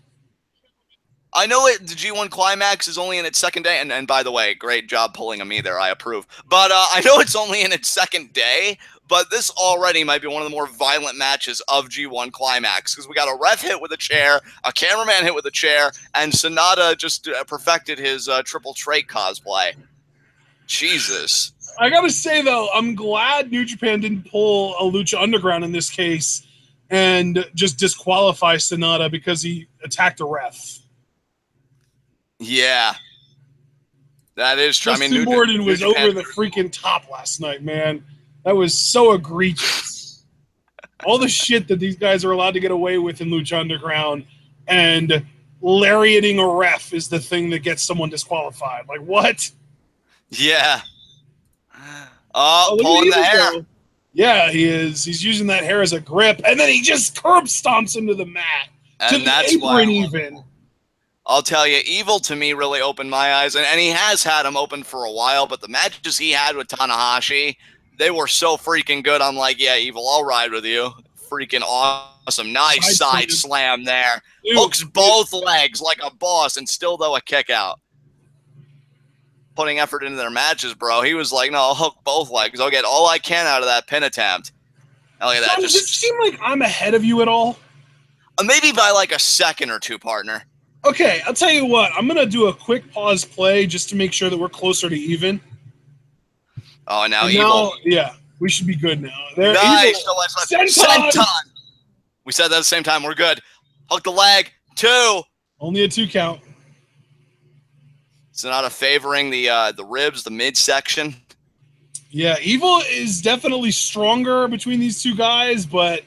I know the G1 Climax is only in its second day, and by the way, great job pulling a me there, I approve. But I know it's only in its second day, but this already might be one of the more violent matches of G1 Climax, because we got a ref hit with a chair, a cameraman hit with a chair, and Sanada just perfected his triple trait cosplay. Jesus. I gotta say, though, I'm glad New Japan didn't pull a Lucha Underground in this case and just disqualify Sanada because he attacked a ref. Yeah. That is true. Justin Borden was over the freaking top last night, man. That was so egregious. All the shit that these guys are allowed to get away with in Lucha Underground, and lariating a ref is the thing that gets someone disqualified. Like, what? Yeah. Oh, pulling the hair. Though. Yeah, he is. He's using that hair as a grip, and then he just curb stomps him to the mat. And that's why even. I'll tell you, Evil to me really opened my eyes, and he has had them open for a while, but the matches he had with Tanahashi, they were so freaking good. I'm like, yeah, Evil, I'll ride with you. Freaking awesome. Nice side slam there. Hooks both legs like a boss, and still, though, a kick out. Putting effort into their matches, bro. He was like, no, I'll hook both legs. I'll get all I can out of that pin attempt. And look at that. Does it seem like I'm ahead of you at all? Maybe by like a second or two, partner. Okay, I'll tell you what. I'm going to do a quick pause play just to make sure that we're closer to even. Oh, and now Evil. Yeah, we should be good now. There, nice. Senton. We said that at the same time. We're good. Hook the leg. 2. Only a 2 count. Sanada favoring the ribs, the midsection. Yeah, Evil is definitely stronger between these two guys, but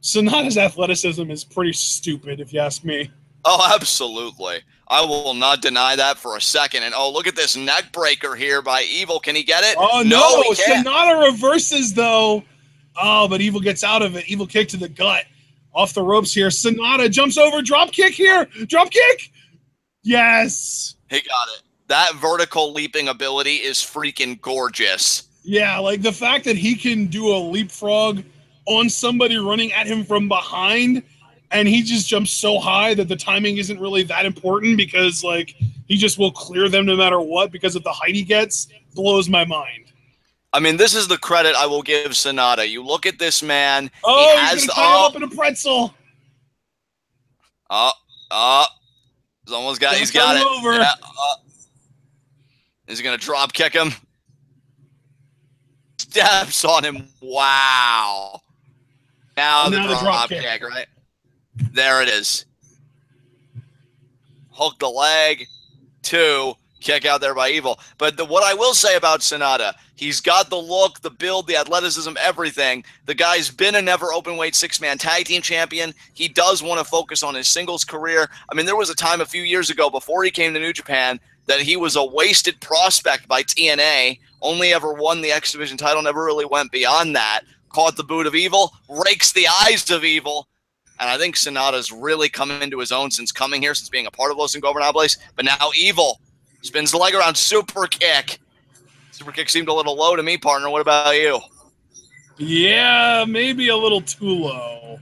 Sanada's athleticism is pretty stupid, if you ask me. Oh, absolutely. I will not deny that for a second. And, oh, look at this neck breaker here by Evil. Can he get it? Oh, no. Sanada reverses, though. Oh, but Evil gets out of it. Evil kick to the gut. Off the ropes here. Sanada jumps over. Drop kick here. Drop kick. Yes. He got it. That vertical leaping ability is freaking gorgeous. Yeah, like the fact that he can do a leapfrog on somebody running at him from behind, and he just jumps so high that the timing isn't really that important because, like, he just will clear them no matter what because of the height he gets, blows my mind. I mean, this is the credit I will give Sanada. You look at this man. Oh, he's going to tie him up in a pretzel. He's almost got he's got it. Over. Yeah, is he going to drop kick him? Steps on him. Wow. Now the drop kick, right? There it is. Hook the leg. 2. Kick out there by Evil. But what I will say about Sanada, he's got the look, the build, the athleticism, everything. The guy's been a never open-weight 6-man tag team champion. He does want to focus on his singles career. I mean, there was a time a few years ago before he came to New Japan that he was a wasted prospect by TNA, only ever won the X Division title, never really went beyond that. Caught the boot of Evil, rakes the eyes of Evil, And I think Sanada's really coming into his own since coming here, since being a part of Los Ingobernables. But now Evil spins the leg around, super kick. Super kick seemed a little low to me, partner. What about you? Yeah, maybe a little too low.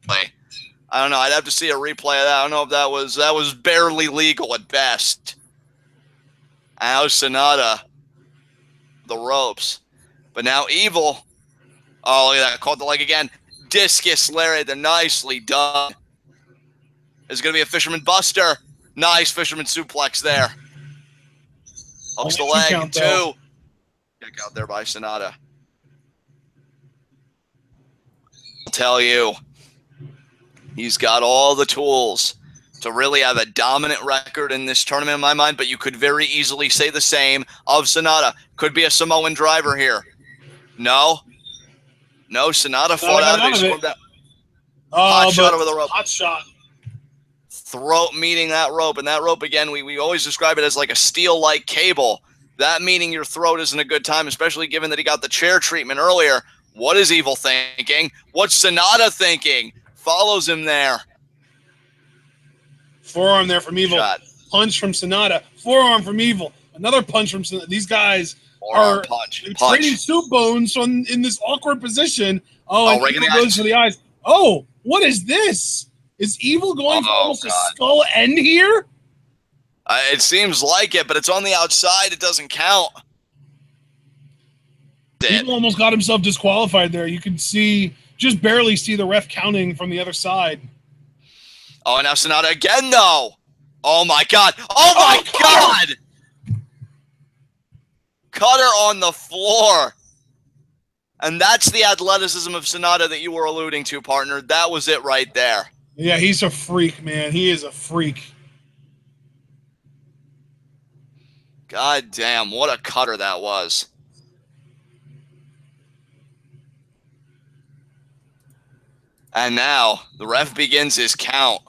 I don't know. I'd have to see a replay of that. I don't know if that was barely legal at best. Now Sanada, the ropes. But now Evil. Oh, look at that. Caught the leg again. Discus lariat. They're nicely done. There's going to be a fisherman buster. Nice fisherman suplex there. Hooks the leg. Count, two. Kick out there by Sanada. I'll tell you, he's got all the tools to really have a dominant record in this tournament in my mind, but you could very easily say the same of Sanada. Could be a Samoan driver here. No. No, Sanada fought out of it. Hot shot over the rope. Hot shot. Throat meeting that rope, and that rope, again, we always describe it as like a steel-like cable. That meaning your throat isn't a good time, especially given that he got the chair treatment earlier. What is Evil thinking? What's Sanada thinking? Follows him there. Forearm there from Evil. Shot. Punch from Sanada. Forearm from Evil. Another punch from Sanada. These guys are trading soup bones in this awkward position. Oh, and right Evil goes for the eyes. Oh, what is this? Is Evil going for almost a skull end here? It seems like it, but it's on the outside. It doesn't count. Evil almost got himself disqualified there. You can see, just barely see the ref counting from the other side. Oh, and now Sanada again, though. Oh, my God. Oh, my God. Cutter on the floor. And that's the athleticism of Sanada that you were alluding to, partner. That was it right there. Yeah, he's a freak, man. He is a freak. God damn, what a cutter that was. And now the ref begins his count.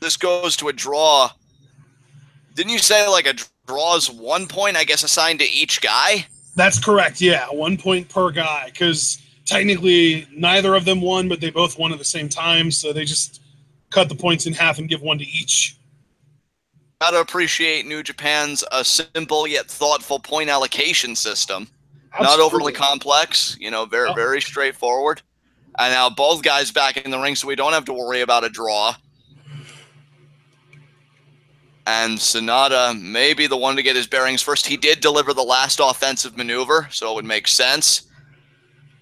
This goes to a draw. Didn't you say like a draw's 1 point, I guess, assigned to each guy? That's correct, yeah. 1 point per guy, because technically neither of them won, but they both won at the same time, so they just cut the points in half and give one to each. Gotta appreciate New Japan's a simple yet thoughtful point allocation system. Absolutely. Not overly complex, you know, very straightforward. And now both guys back in the ring, so we don't have to worry about a draw. And Sanada may be the one to get his bearings first. He did deliver the last offensive maneuver, so it would make sense.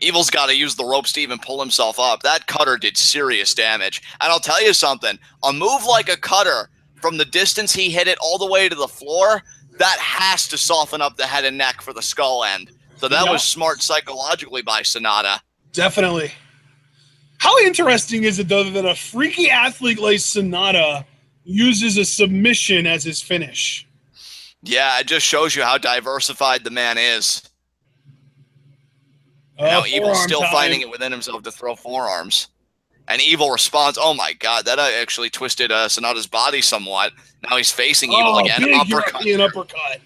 Evil's got to use the ropes to even pull himself up. That cutter did serious damage. And I'll tell you something, a move like a cutter, from the distance he hit it all the way to the floor, that has to soften up the head and neck for the skull end. So that was smart psychologically by Sanada. Definitely. How interesting is it, though, that a freaky athlete like Sanada uses a submission as his finish? Yeah, it just shows you how diversified the man is. Now Evil's still finding it within himself to throw forearms. And Evil responds, oh my God, that actually twisted Sanada's body somewhat. Now he's facing Evil again. An uppercut.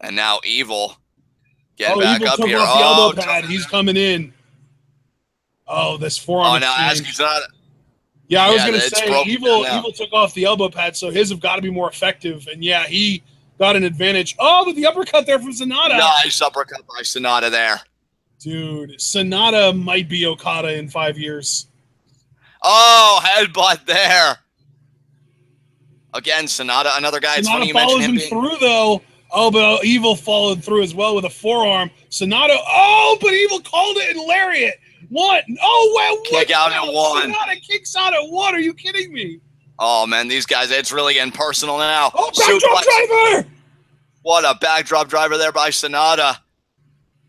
And now Evil getting back Evil up here. Off the elbow pad. He's coming in. Oh, this forearm. Oh, now ask Sanada. Yeah, I was going to say, Evil took off the elbow pad, so his have got to be more effective. And yeah, he got an advantage. Oh, but the uppercut there from Sanada. Nice uppercut by Sanada there. Dude, Sanada might be Okada in 5 years. Oh, headbutt there. Again, Sanada, another guy. It's funny you mentioned him through, though. Oh, but Evil followed through as well with a forearm. Sanada, but Evil called it and lariat. What? Oh, well, kick out at one. Sanada kicks out at one. Are you kidding me? Oh, man, these guys, it's really getting personal now. Oh, backdrop driver! What a backdrop driver there by Sanada.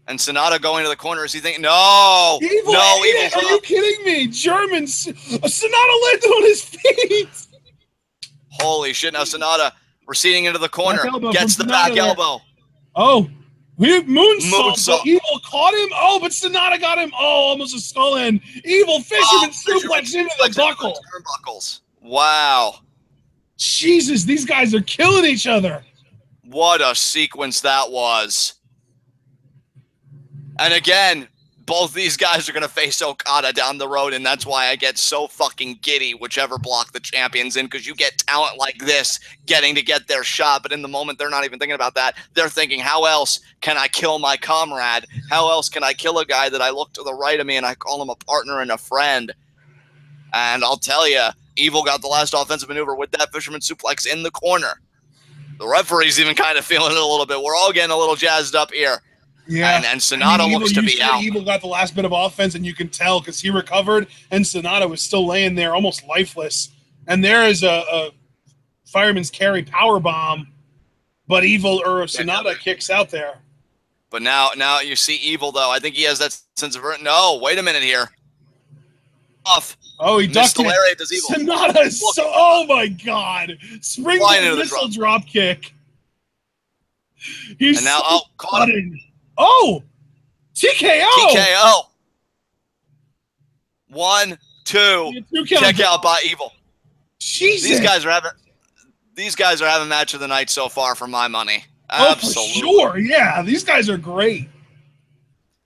And Sanada going to the corner. Is he thinking, no, Evil, no, Evil. Are you kidding me? Germans. Sanada landed on his feet. Holy shit. Now Sanada receding into the corner. Gets the back elbow. Oh, moonsault. But Evil caught him. Oh, but Sanada got him. Oh, almost a skull end. Evil fisherman suplex into the buckle. Turnbuckles. Wow. Jesus, these guys are killing each other. What a sequence that was. And again, both these guys are going to face Okada down the road, and that's why I get so fucking giddy whichever block the champion's in, because you get talent like this getting to get their shot, but in the moment, they're not even thinking about that. They're thinking, how else can I kill my comrade? How else can I kill a guy that I look to the right of me and I call him a partner and a friend? And I'll tell you, Evil got the last offensive maneuver with that fisherman suplex in the corner. The referee's even kind of feeling it a little bit. We're all getting a little jazzed up here. Yeah, and Sanada looks to be out. Evil got the last bit of offense, and you can tell because he recovered, and Sanada was still laying there, almost lifeless. And there is a fireman's carry power bomb, but Sanada kicks out there. But now you see Evil though. I think he has that sense of no. Wait a minute here. Off. Oh, he ducked it. Does Evil. Sanada is so. Oh my God! Springboard missile drop kick. He's and now caught him. Oh, TKO! TKO. 1, 2. Check out by Evil. Jesus. These guys are having match of the night so far for my money. Absolutely. For sure. Yeah, these guys are great.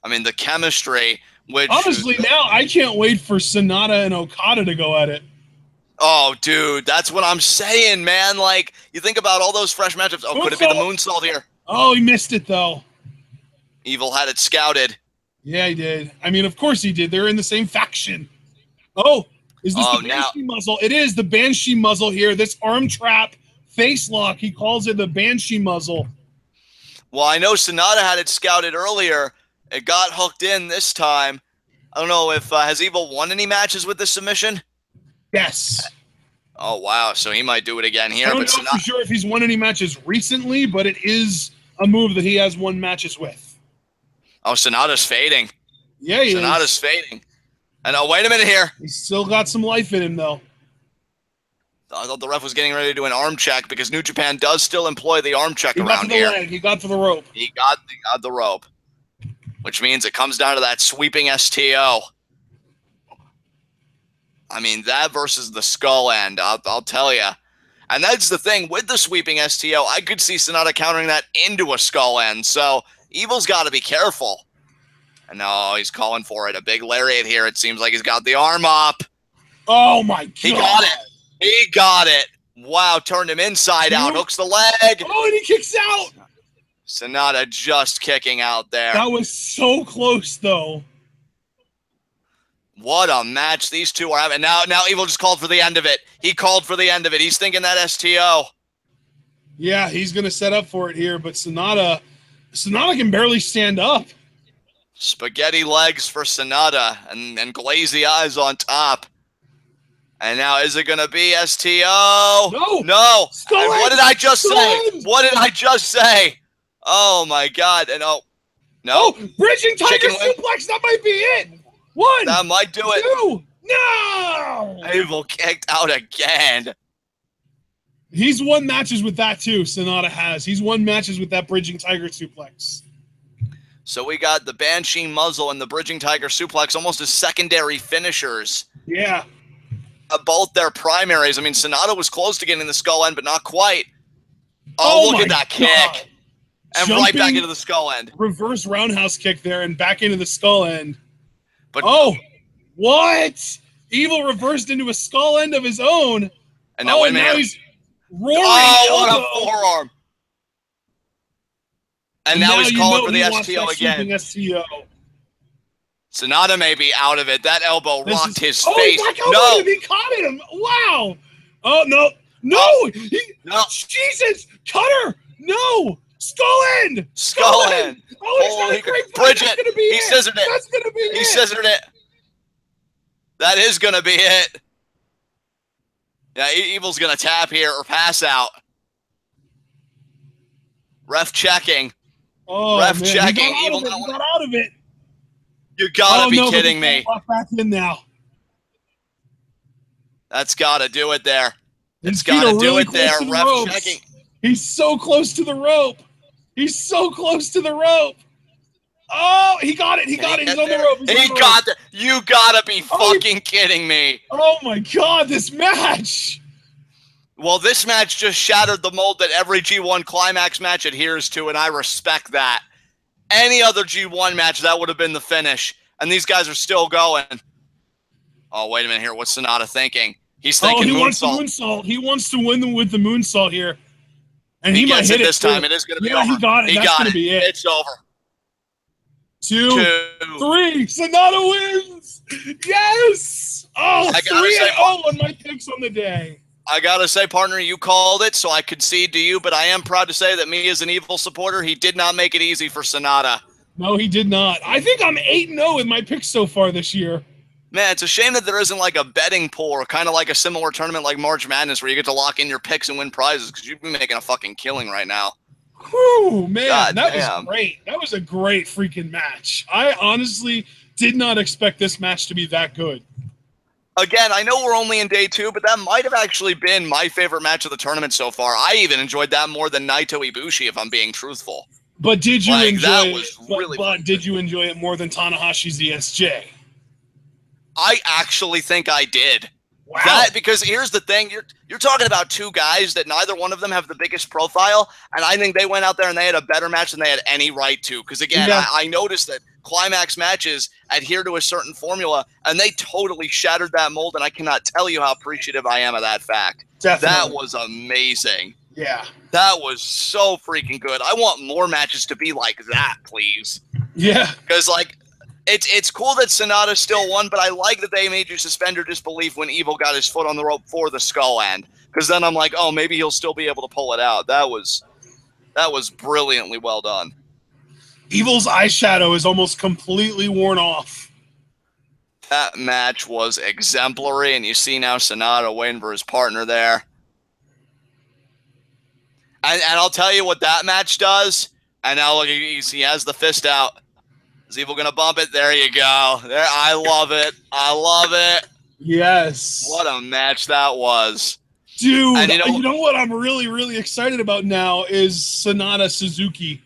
I mean, the chemistry. Which honestly, now I can't wait for Sanada and Okada to go at it. Oh, dude, that's what I'm saying, man. Like, you think about all those fresh matchups. Oh, could it be the moonsault here? Oh, he missed it though. Evil had it scouted. Yeah, he did. I mean, of course he did. They're in the same faction. Oh, is this the Banshee muzzle? It is the Banshee muzzle here. This arm trap face lock. He calls it the Banshee muzzle. Well, I know Sanada had it scouted earlier. It got hooked in this time. I don't know if has Evil won any matches with this submission? Yes. Oh, wow. So he might do it again here. I don't know for sure if he's won any matches recently, but it is a move that he has won matches with. Oh, Sanada's fading. Yeah, he Sanada's fading. And oh, wait a minute here. He's still got some life in him, though. I thought the ref was getting ready to do an arm check because New Japan does still employ the arm check around here. He got to the rope. He got the rope, which means it comes down to that sweeping STO. I mean, that versus the skull end, I'll tell you. And that's the thing. With the sweeping STO, I could see Sanada countering that into a skull end. So Evil's got to be careful. And no, he's calling for it. A big lariat here. It seems like he's got the arm up. Oh, my God. He got it. He got it. Wow, turned him inside out. Hooks the leg. Oh, and he kicks out. Sanada just kicking out there. That was so close, though. What a match these two are having. Now Evil just called for the end of it. He called for the end of it. He's thinking that STO. Yeah, he's going to set up for it here, but Sanada can barely stand up. Spaghetti legs for Sanada and glazy eyes on top. And now is it going to be STO? No. What did I just say? What did I just say? Oh, my God. And no. Oh, bridging tiger suplex. That might be it. 1. That might do it. 2. No. Evil kicked out again. He's won matches with that too. Sanada has. He's won matches with that bridging tiger suplex. So we got the Banshee muzzle and the bridging tiger suplex almost as secondary finishers. Yeah. Both their primaries. I mean, Sanada was close to getting the skull end, but not quite. Oh, look at that kick. And jumping, right back into the skull end. Reverse roundhouse kick there and back into the skull end. But what? Evil reversed into a skull end of his own. And now, wait a minute. Now he's roaring. Oh, what a forearm. And now he's calling for the STO again. STO. Sanada may be out of it. That elbow rocked his face. Oh, he caught him. Wow. Oh, no. No. Jesus. Cutter. No. Skull end. Skull end. Oh, he's got a great Bridget. He scissored it. That's going to be it. He scissored it. That is going to be it. Yeah, Evil's going to tap here or pass out. Ref checking. Oh, Ref man. checking. Evil got out of it. You gotta be kidding me. Back in now. That's gotta do it there. It's gotta do it there. Ref checking. He's so close to the rope. He's so close to the rope. Oh, he got it. He got it. He's on the rope. He got it. You gotta be fucking kidding me. Oh my God, this match. Well, this match just shattered the mold that every G1 Climax match adheres to, and I respect that. Any other G1 match, that would have been the finish. and these guys are still going. Oh, wait a minute here. What's Sanada thinking? He's thinking he wants the moonsault. moonsault. He wants to win with the moonsault here. And he might gets hit it this too. time. It is going to be over. He got it. That's going to be it. It's over. 2, 3. Sanada wins. Yes. Oh, 3-0 on my picks on the day. I got to say, partner, you called it, so I concede to you, but I am proud to say that me as an evil supporter, he did not make it easy for Sanada. No, he did not. I think I'm 8-0 with my picks so far this year. Man, it's a shame that there isn't like a betting pool or kind of like a similar tournament like March Madness where you get to lock in your picks and win prizes because you'd be making a fucking killing right now. Whew, man, God that damn. was great. That was a great freaking match. I honestly did not expect this match to be that good. Again, I know we're only in day 2, but that might have actually been my favorite match of the tournament so far. I even enjoyed that more than Naito Ibushi, if I'm being truthful. But did you enjoy that it? Was really but did you enjoy it more than Tanahashi's ESJ? I actually think I did. Wow. Because here's the thing, you're talking about two guys that neither one of them have the biggest profile, and I think they went out there and they had a better match than they had any right to. Because again, I noticed that Climax matches adhere to a certain formula, and they totally shattered that mold, and I cannot tell you how appreciative I am of that fact. Definitely. That was amazing. Yeah. That was so freaking good. I want more matches to be like that, please. Yeah. Because, like, it's cool that Sanada still won, but I like that they made you suspend your disbelief when Evil got his foot on the rope for the skull end. Because then I'm like, oh, maybe he'll still be able to pull it out. That was brilliantly well done. Evil's eyeshadow is almost completely worn off. That match was exemplary, and you see now Sanada waiting for his partner there. And I'll tell you what that match does. And now look, he has the fist out. Is Evil going to bump it? There you go. There, I love it. I love it. Yes. What a match that was. Dude, and you know what I'm really, really excited about now is Sanada Suzuki.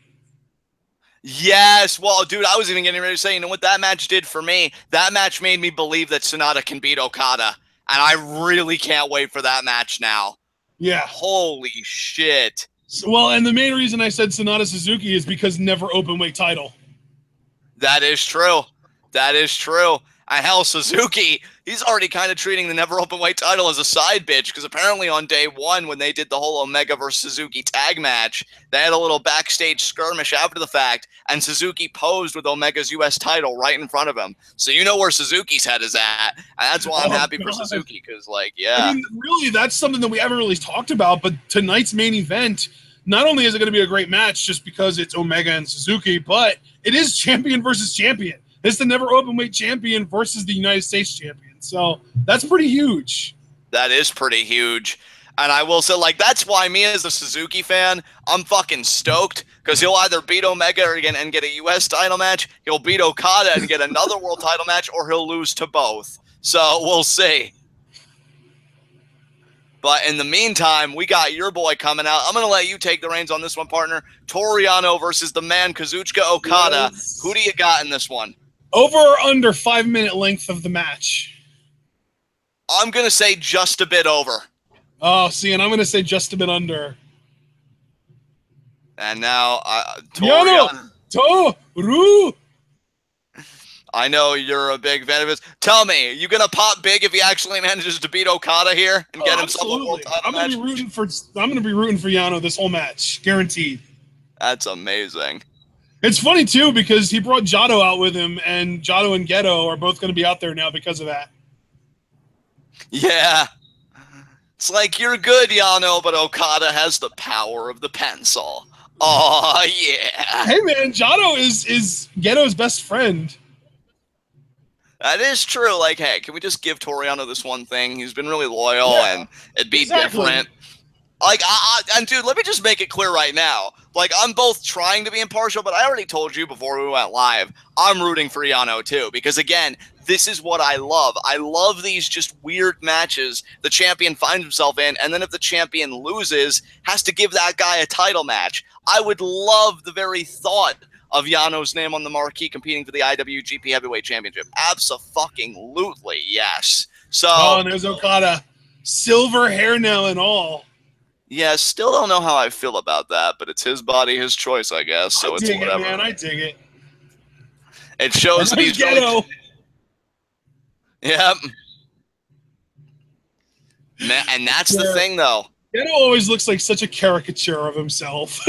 Yes. Well, dude, I was even getting ready to say, you know what that match did for me? That match made me believe that Sanada can beat Okada. And I really can't wait for that match now. Yeah. Holy shit. Well, and the main reason I said Sanada Suzuki is because never openweight title. That is true. That is true. And hell, Suzuki, he's already kind of treating the never openweight title as a side bitch because apparently on day 1 when they did the whole Omega versus Suzuki tag match, they had a little backstage skirmish after the fact, and Suzuki posed with Omega's U.S. title right in front of him. So you know where Suzuki's head is at, and that's why I'm happy for Suzuki because, like, yeah. I mean, really, that's something that we haven't really talked about, but tonight's main event, not only is it going to be a great match just because it's Omega and Suzuki, but it is champion versus champion. It's the never openweight champion versus the United States champion. So that's pretty huge. That is pretty huge. And I will say, like, that's why me as a Suzuki fan, I'm fucking stoked because he'll either beat Omega again and get a U.S. title match, he'll beat Okada and get another world title match, or he'll lose to both. So we'll see. But in the meantime, we got your boy coming out. I'm going to let you take the reins on this one, partner. Toru Yano versus the man Kazuchika Okada. Yes. Who do you got in this one? Over or under 5-minute length of the match? I'm going to say just a bit over. Oh, see, and I'm going to say just a bit under. And now, Toru! I know you're a big fan of his. Tell me, you going to pop big if he actually manages to beat Okada here and get himself a world title match? I'm going to be rooting for Yano this whole match, guaranteed. That's amazing. It's funny too because he brought Jado out with him, and Jado and Geto are both going to be out there now because of that. Yeah. It's like, you're good, Yano, but Okada has the power of the pencil. Oh, yeah. Hey, man, Jado is Geto's best friend. That is true. Like, hey, can we just give Toru Yano this one thing? He's been really loyal, and it'd be different. Like, and dude, let me just make it clear right now. Like, I'm both trying to be impartial, but I already told you before we went live, I'm rooting for Yano too. Because again, this is what I love. I love these just weird matches the champion finds himself in, and then if the champion loses, has to give that guy a title match. I would love the very thought of Yano's name on the marquee competing for the IWGP Heavyweight Championship. Abso-fucking-lutely, yes. So, oh, and there's Okada. Silver hair now and all. Yeah, still don't know how I feel about that, but it's his body, his choice, I guess. So it's whatever. Man, I dig it. It shows that he's Ghetto. Yep. And that's the thing, though. Yano always looks like such a caricature of himself.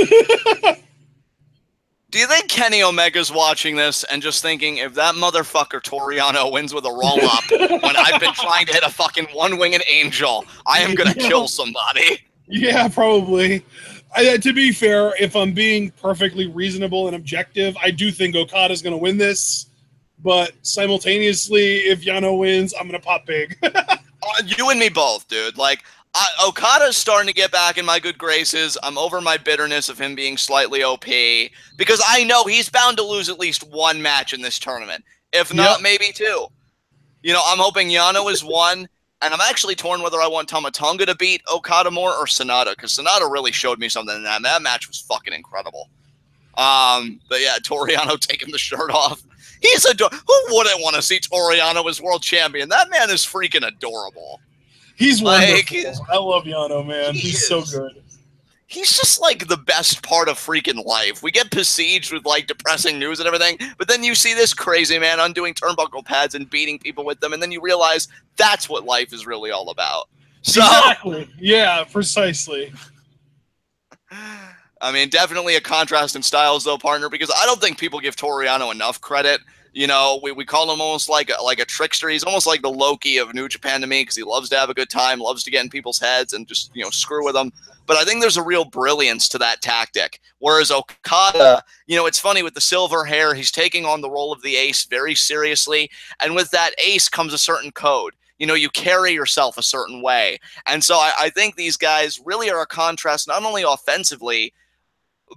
Do you think Kenny Omega's watching this and just thinking, if that motherfucker Toru Yano wins with a roll-up when I've been trying to hit a fucking one-winged angel, I am going to kill somebody? Yeah, probably. To be fair, if I'm being perfectly reasonable and objective, I do think Okada's going to win this. But simultaneously, if Yano wins, I'm going to pop big. You and me both, dude. Like, Okada's starting to get back in my good graces. I'm over my bitterness of him being slightly OP because I know he's bound to lose at least one match in this tournament. If not, maybe two. You know, I'm hoping Yano is one, and I'm actually torn whether I want Tama Tonga to beat Okada more or Sanada, because Sanada really showed me something in that. That match was fucking incredible. But yeah, Toru Yano taking the shirt off. He's who wouldn't want to see Toru Yano as world champion? That man is freaking adorable. He's wonderful. I love Yano, man. He's so good. He's just like the best part of freaking life. We get besieged with like depressing news and everything, but then you see this crazy man undoing turnbuckle pads and beating people with them, and then you realize that's what life is really all about. So, exactly. Yeah, precisely. I mean, definitely a contrast in styles, though, partner, because I don't think people give Toru Yano enough credit. You know, we call him almost like a trickster. He's almost like the Loki of New Japan to me, because he loves to have a good time, loves to get in people's heads and just, you know, screw with them. But I think there's a real brilliance to that tactic. Whereas Okada, you know, it's funny with the silver hair, he's taking on the role of the ace very seriously. And with that ace comes a certain code. You know, you carry yourself a certain way. And so I think these guys really are a contrast, not only offensively,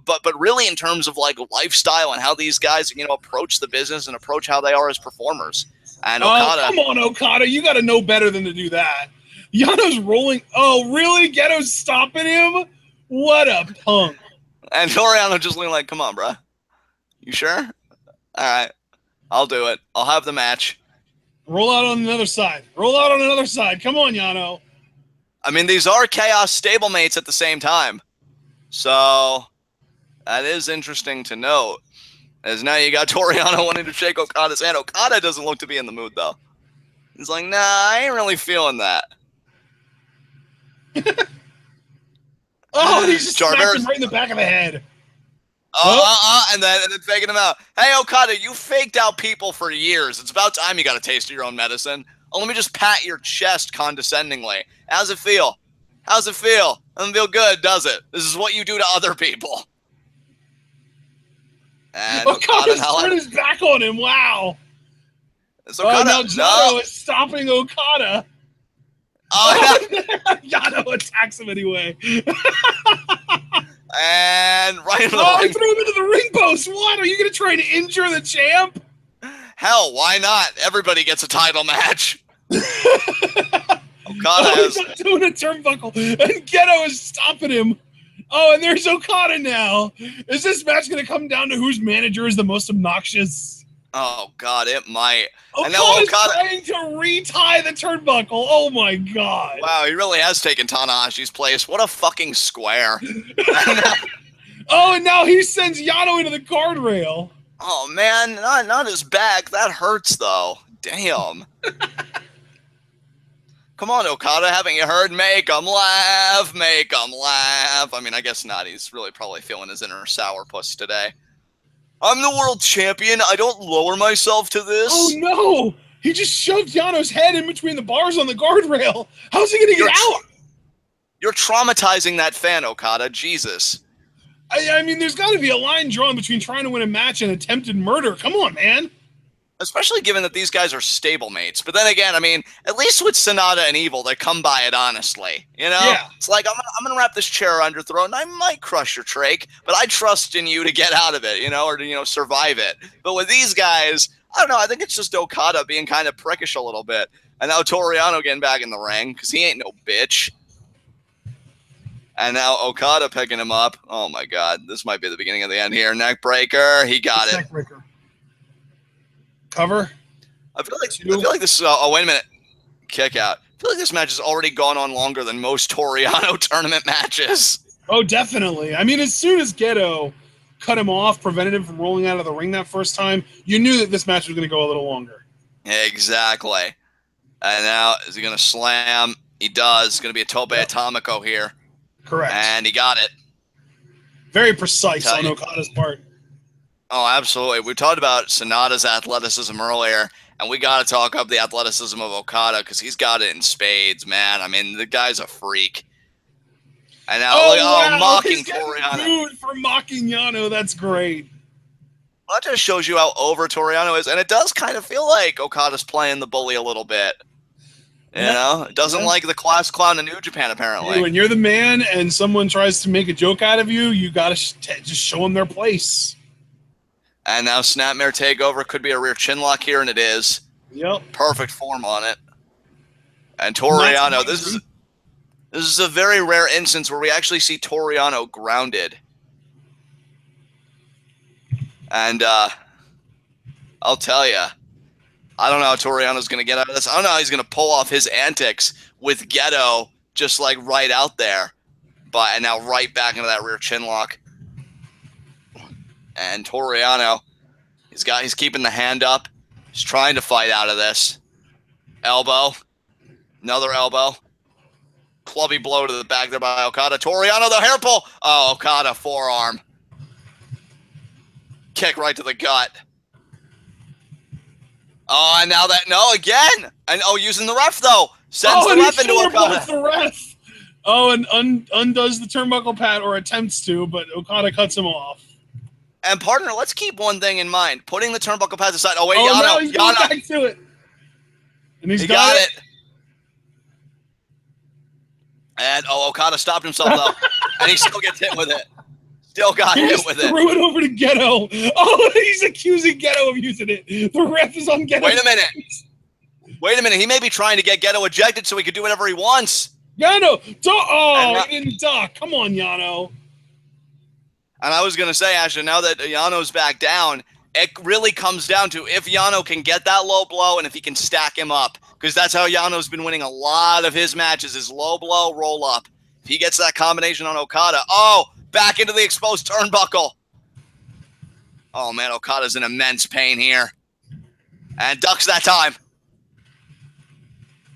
but really in terms of like lifestyle and how these guys, you know, approach the business and approach how they are as performers. And Okada, come on, Okada, you got to know better than to do that. Yano's rolling. Oh, really? Ghetto's stopping him? What a punk. And Toru Yano just looking like, come on, bro. You sure? All right. I'll do it. I'll have the match. Roll out on another side. Roll out on another side. Come on, Yano. I mean, these are Chaos stablemates at the same time. So that is interesting to note. As now you got Toru Yano wanting to shake Okada's hand. Okada doesn't look to be in the mood, though. He's like, nah, I ain't really feeling that. Oh, and he's just smacked him right in the back of the head. And then faking him out. Hey, Okada, you faked out people for years. It's about time you got a taste of your own medicine. Oh, let me just pat your chest condescendingly. How's it feel? How's it feel? Doesn't feel good, does it? This is what you do to other people. And Okada's turned his back on him. Wow. Okada, now Yano is stopping Okada. Yano attacks him anyway. And right into the ring. He threw him into the ring post. What? Are you going to try to injure the champ? Hell, why not? Everybody gets a title match. Okada he's not doing a turnbuckle, and Ghetto is stopping him. Oh, and there's Okada now. Is this match going to come down to whose manager is the most obnoxious? Oh, God, it might. Okada's trying to retie the turnbuckle. Oh, my God. Wow, he really has taken Tanahashi's place. What a fucking square. Oh, and now he sends Yano into the guardrail. Oh, man, not his back. That hurts, though. Damn. Come on, Okada, haven't you heard? Make him laugh, make him laugh. I mean, I guess not. He's really probably feeling his inner sourpuss today. I'm the world champion. I don't lower myself to this. Oh, no. He just shoved Yano's head in between the bars on the guardrail. How's he going to get out? You're traumatizing that fan, Okada. Jesus. I mean, there's got to be a line drawn between trying to win a match and attempted murder. Come on, man. Especially given that these guys are stablemates. But then again, I mean, at least with Sanada and Evil, they come by it honestly. You know? Yeah. It's like, I'm gonna wrap this chair around your throat, and I might crush your trach, but I trust in you to get out of it, you know, or to, you know, survive it. But with these guys, I don't know, I think it's just Okada being kind of prickish a little bit. And now Toru Yano getting back in the ring, because he ain't no bitch. And now Okada picking him up. Oh, my God. This might be the beginning of the end here. Neck breaker. He got it. Neck breaker. Cover. I feel like this is oh, wait a minute. Kick out. I feel like this match has already gone on longer than most Toru Yano tournament matches. Oh, definitely. I mean, as soon as Ghetto cut him off, prevented him from rolling out of the ring that first time, you knew that this match was going to go a little longer. Exactly. And now, is he going to slam? He does. It's going to be a Tope Atomico here. Correct. And he got it. Very precise on Okada's part. Oh, absolutely. We talked about Sanada's athleticism earlier, and we got to talk up the athleticism of Okada because he's got it in spades, man. I mean, the guy's a freak. And now, mocking Toru Yano. Dude, for mocking Yano, that's great. Well, that just shows you how over Toru Yano is, and it does kind of feel like Okada's playing the bully a little bit. You know? It doesn't like the class clown in New Japan, apparently. Hey, when you're the man and someone tries to make a joke out of you, you got to just show them their place. And now Snapmare Takeover could be a rear chinlock here, and it is. Yep. Perfect form on it. And Toru Yano, this is a very rare instance where we actually see Toru Yano grounded. And I'll tell you, I don't know how Toru Yano's going to get out of this. I don't know how he's going to pull off his antics with Geto just like right out there. And now right back into that rear chinlock. And Toru Yano, he's keeping the hand up. He's trying to fight out of this. Elbow. Another elbow. Clubby blow to the back there by Okada. Toru Yano, the hair pull. Oh, Okada, forearm. Kick right to the gut. Oh, and now again. And using the ref though. Sends the ref into Okada. The ref. Oh, and undoes the turnbuckle pad or attempts to, but Okada cuts him off. And partner, let's keep one thing in mind. Putting the turnbuckle pads aside. Oh wait, Yano. No, he's going back to it. And he got it. And Okada stopped himself though. And he still gets hit with it. Still got hit with it. Threw it over to Geto. Oh, he's accusing Geto of using it. The ref is on Geto. Wait a minute. He may be trying to get Geto ejected so he could do whatever he wants. Yano! He didn't duck. Come on, Yano. And I was going to say, Ashley, now that Yano's back down, it really comes down to if Yano can get that low blow and if he can stack him up. Because that's how Yano's been winning a lot of his matches, is low blow, roll up. If he gets that combination on Okada, back into the exposed turnbuckle. Oh, man, Okada's in immense pain here. And ducks that time.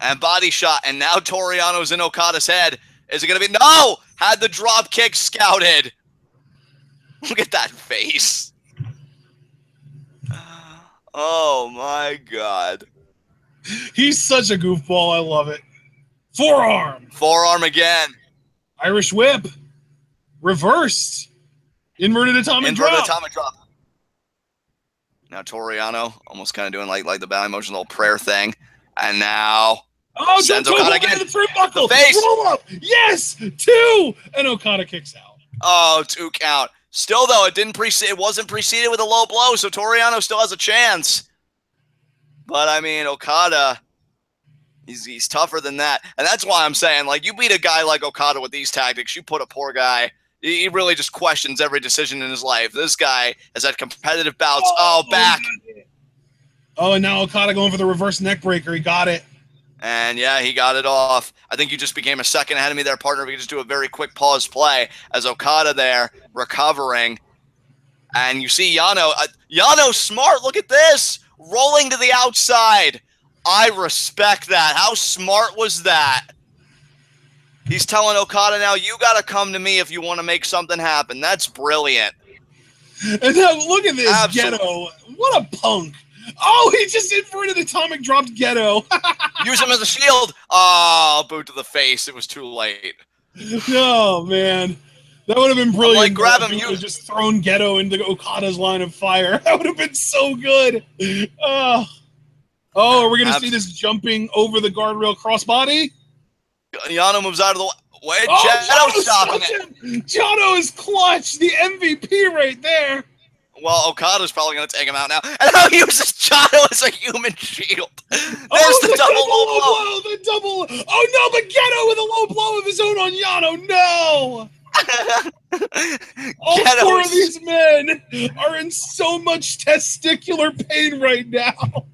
And body shot. And now Toru Yano's in Okada's head. Is it going to be? No! Had the drop kick scouted. Look at that face. Oh, my God. He's such a goofball. I love it. Forearm. Forearm again. Irish whip. Reversed. Inverted atomic drop. Now Toru Yano almost kind of doing like the bowing motion, little prayer thing. And now sends Okada again. The face. Roll up. Yes. 2. And Okada kicks out. Oh, 2 count. Still, though, it wasn't preceded with a low blow, so Toru Yano still has a chance. But, I mean, Okada, he's tougher than that. And that's why I'm saying, like, you beat a guy like Okada with these tactics, you put a poor guy, he really just questions every decision in his life. This guy has had competitive bouts. Back. And now Okada going for the reverse neck breaker. He got it. And, yeah, he got it off. I think you just became a second ahead of me there, partner. We could just do a very quick pause play as Okada there recovering. And you see Yano. Yano's smart. Look at this. Rolling to the outside. I respect that. How smart was that? He's telling Okada now, you got to come to me if you want to make something happen. That's brilliant. And now look at this, Absolutely. Geto. What a punk. Oh, he just inverted atomic dropped Geto. Use him as a shield. Oh, boot to the face. It was too late. Oh, man. That would have been brilliant. Like, grab him. You would have just thrown Geto into Okada's line of fire. That would have been so good. Are we going to see this jumping over the guardrail crossbody? Yano moves out of the way. Geto stopping it. Yano is clutch. The MVP right there. Well, Okada's probably going to take him out now. And now he uses Yano as a human shield. There's the double low blow. The double. Oh, no, but Geto with a low blow of his own on Yano. No. All 4 of these men are in so much testicular pain right now.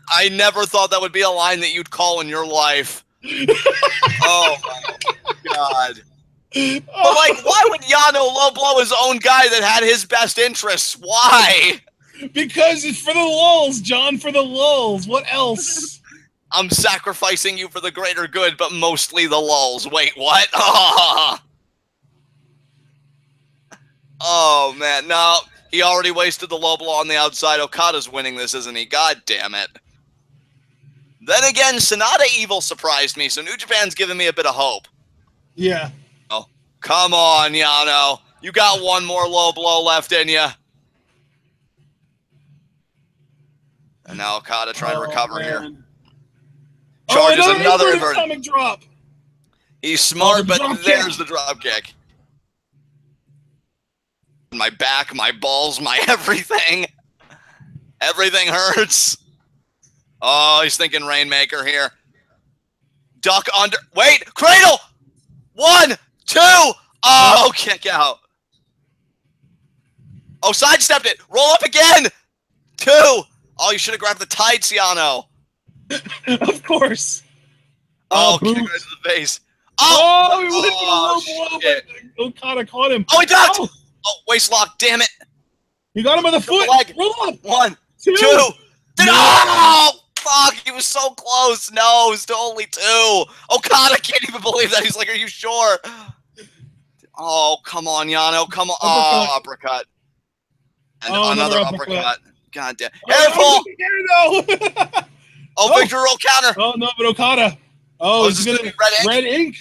I never thought that would be a line that you'd call in your life. Oh, my God. But, like, why would Yano low blow his own guy that had his best interests? Why? Because it's for the lulz, John, for the lulz. What else? I'm sacrificing you for the greater good, but mostly the lulz. Wait, what? Oh, oh man, no. He already wasted the low blow on the outside. Okada's winning this, isn't he? God damn it. Then again, Sanada Evil surprised me, so New Japan's giving me a bit of hope. Yeah. Oh, come on, Yano. You got one more low blow left in you. And now Okada trying to recover here. Charges another inverted drop. He's smart, but there's the drop kick. My back, my balls, my everything. Everything hurts. Oh, he's thinking Rainmaker here. Duck under. Wait, cradle. 1, 2. Oh, kick out. Oh, sidestepped it. Roll up again. 2. Oh, you should have grabbed the tights, Yano. Of course. Oh, kick right to the face. Oh, he went for the low blow, but Okada caught him. Oh, he ducked. Oh, waist lock. Damn it. He got him on the foot. Roll up. 1, 2. No. Oh, fuck. He was so close. No, it's only 2. Okada can't even believe that. He's like, are you sure? Oh, come on, Yano. Come on. Oh, uppercut. And another uppercut. God damn. Careful. Oh, Victor roll counter. Oh, no, but Okada. Oh, he's going to red ink.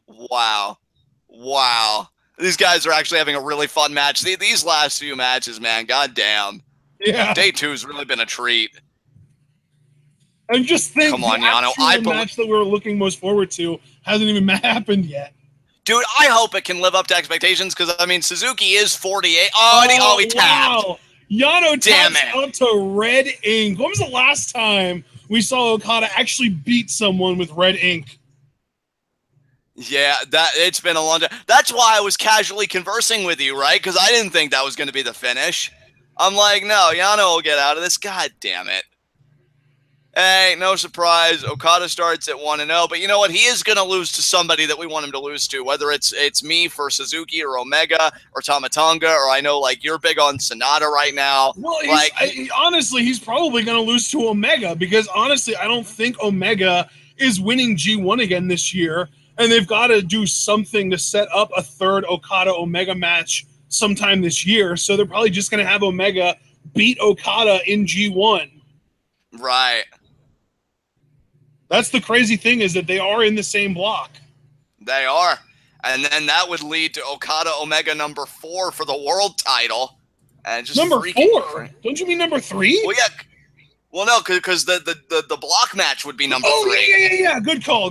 Wow. Wow. These guys are actually having a really fun match. These last few matches, man, goddamn. Yeah. Day 2's really been a treat. And just think, come on, Yano. The match that we're looking most forward to hasn't even happened yet. Dude, I hope it can live up to expectations because, I mean, Suzuki is 48. Oh, he tapped. Wow. Yano taps out to red ink. When was the last time we saw Okada actually beat someone with red ink? Yeah, it's been a long time. That's why I was casually conversing with you, right? Because I didn't think that was going to be the finish. I'm like, no, Yano will get out of this. God damn it. Hey, no surprise. Okada starts at 1-0, but you know what? He is going to lose to somebody that we want him to lose to, whether it's me for Suzuki or Omega or Tama Tonga, or I know, like, you're big on Sanada right now. Well, honestly, he's probably going to lose to Omega because, honestly, I don't think Omega is winning G1 again this year, and they've got to do something to set up a third Okada-Omega match sometime this year, so they're probably just going to have Omega beat Okada in G1. Right. That's the crazy thing is that they are in the same block. They are. And then that would lead to Okada Omega number 4 for the world title. And just number 4? Don't you mean number 3? Well, yeah. Well, no, because the block match would be number 3. Oh, yeah. Good call.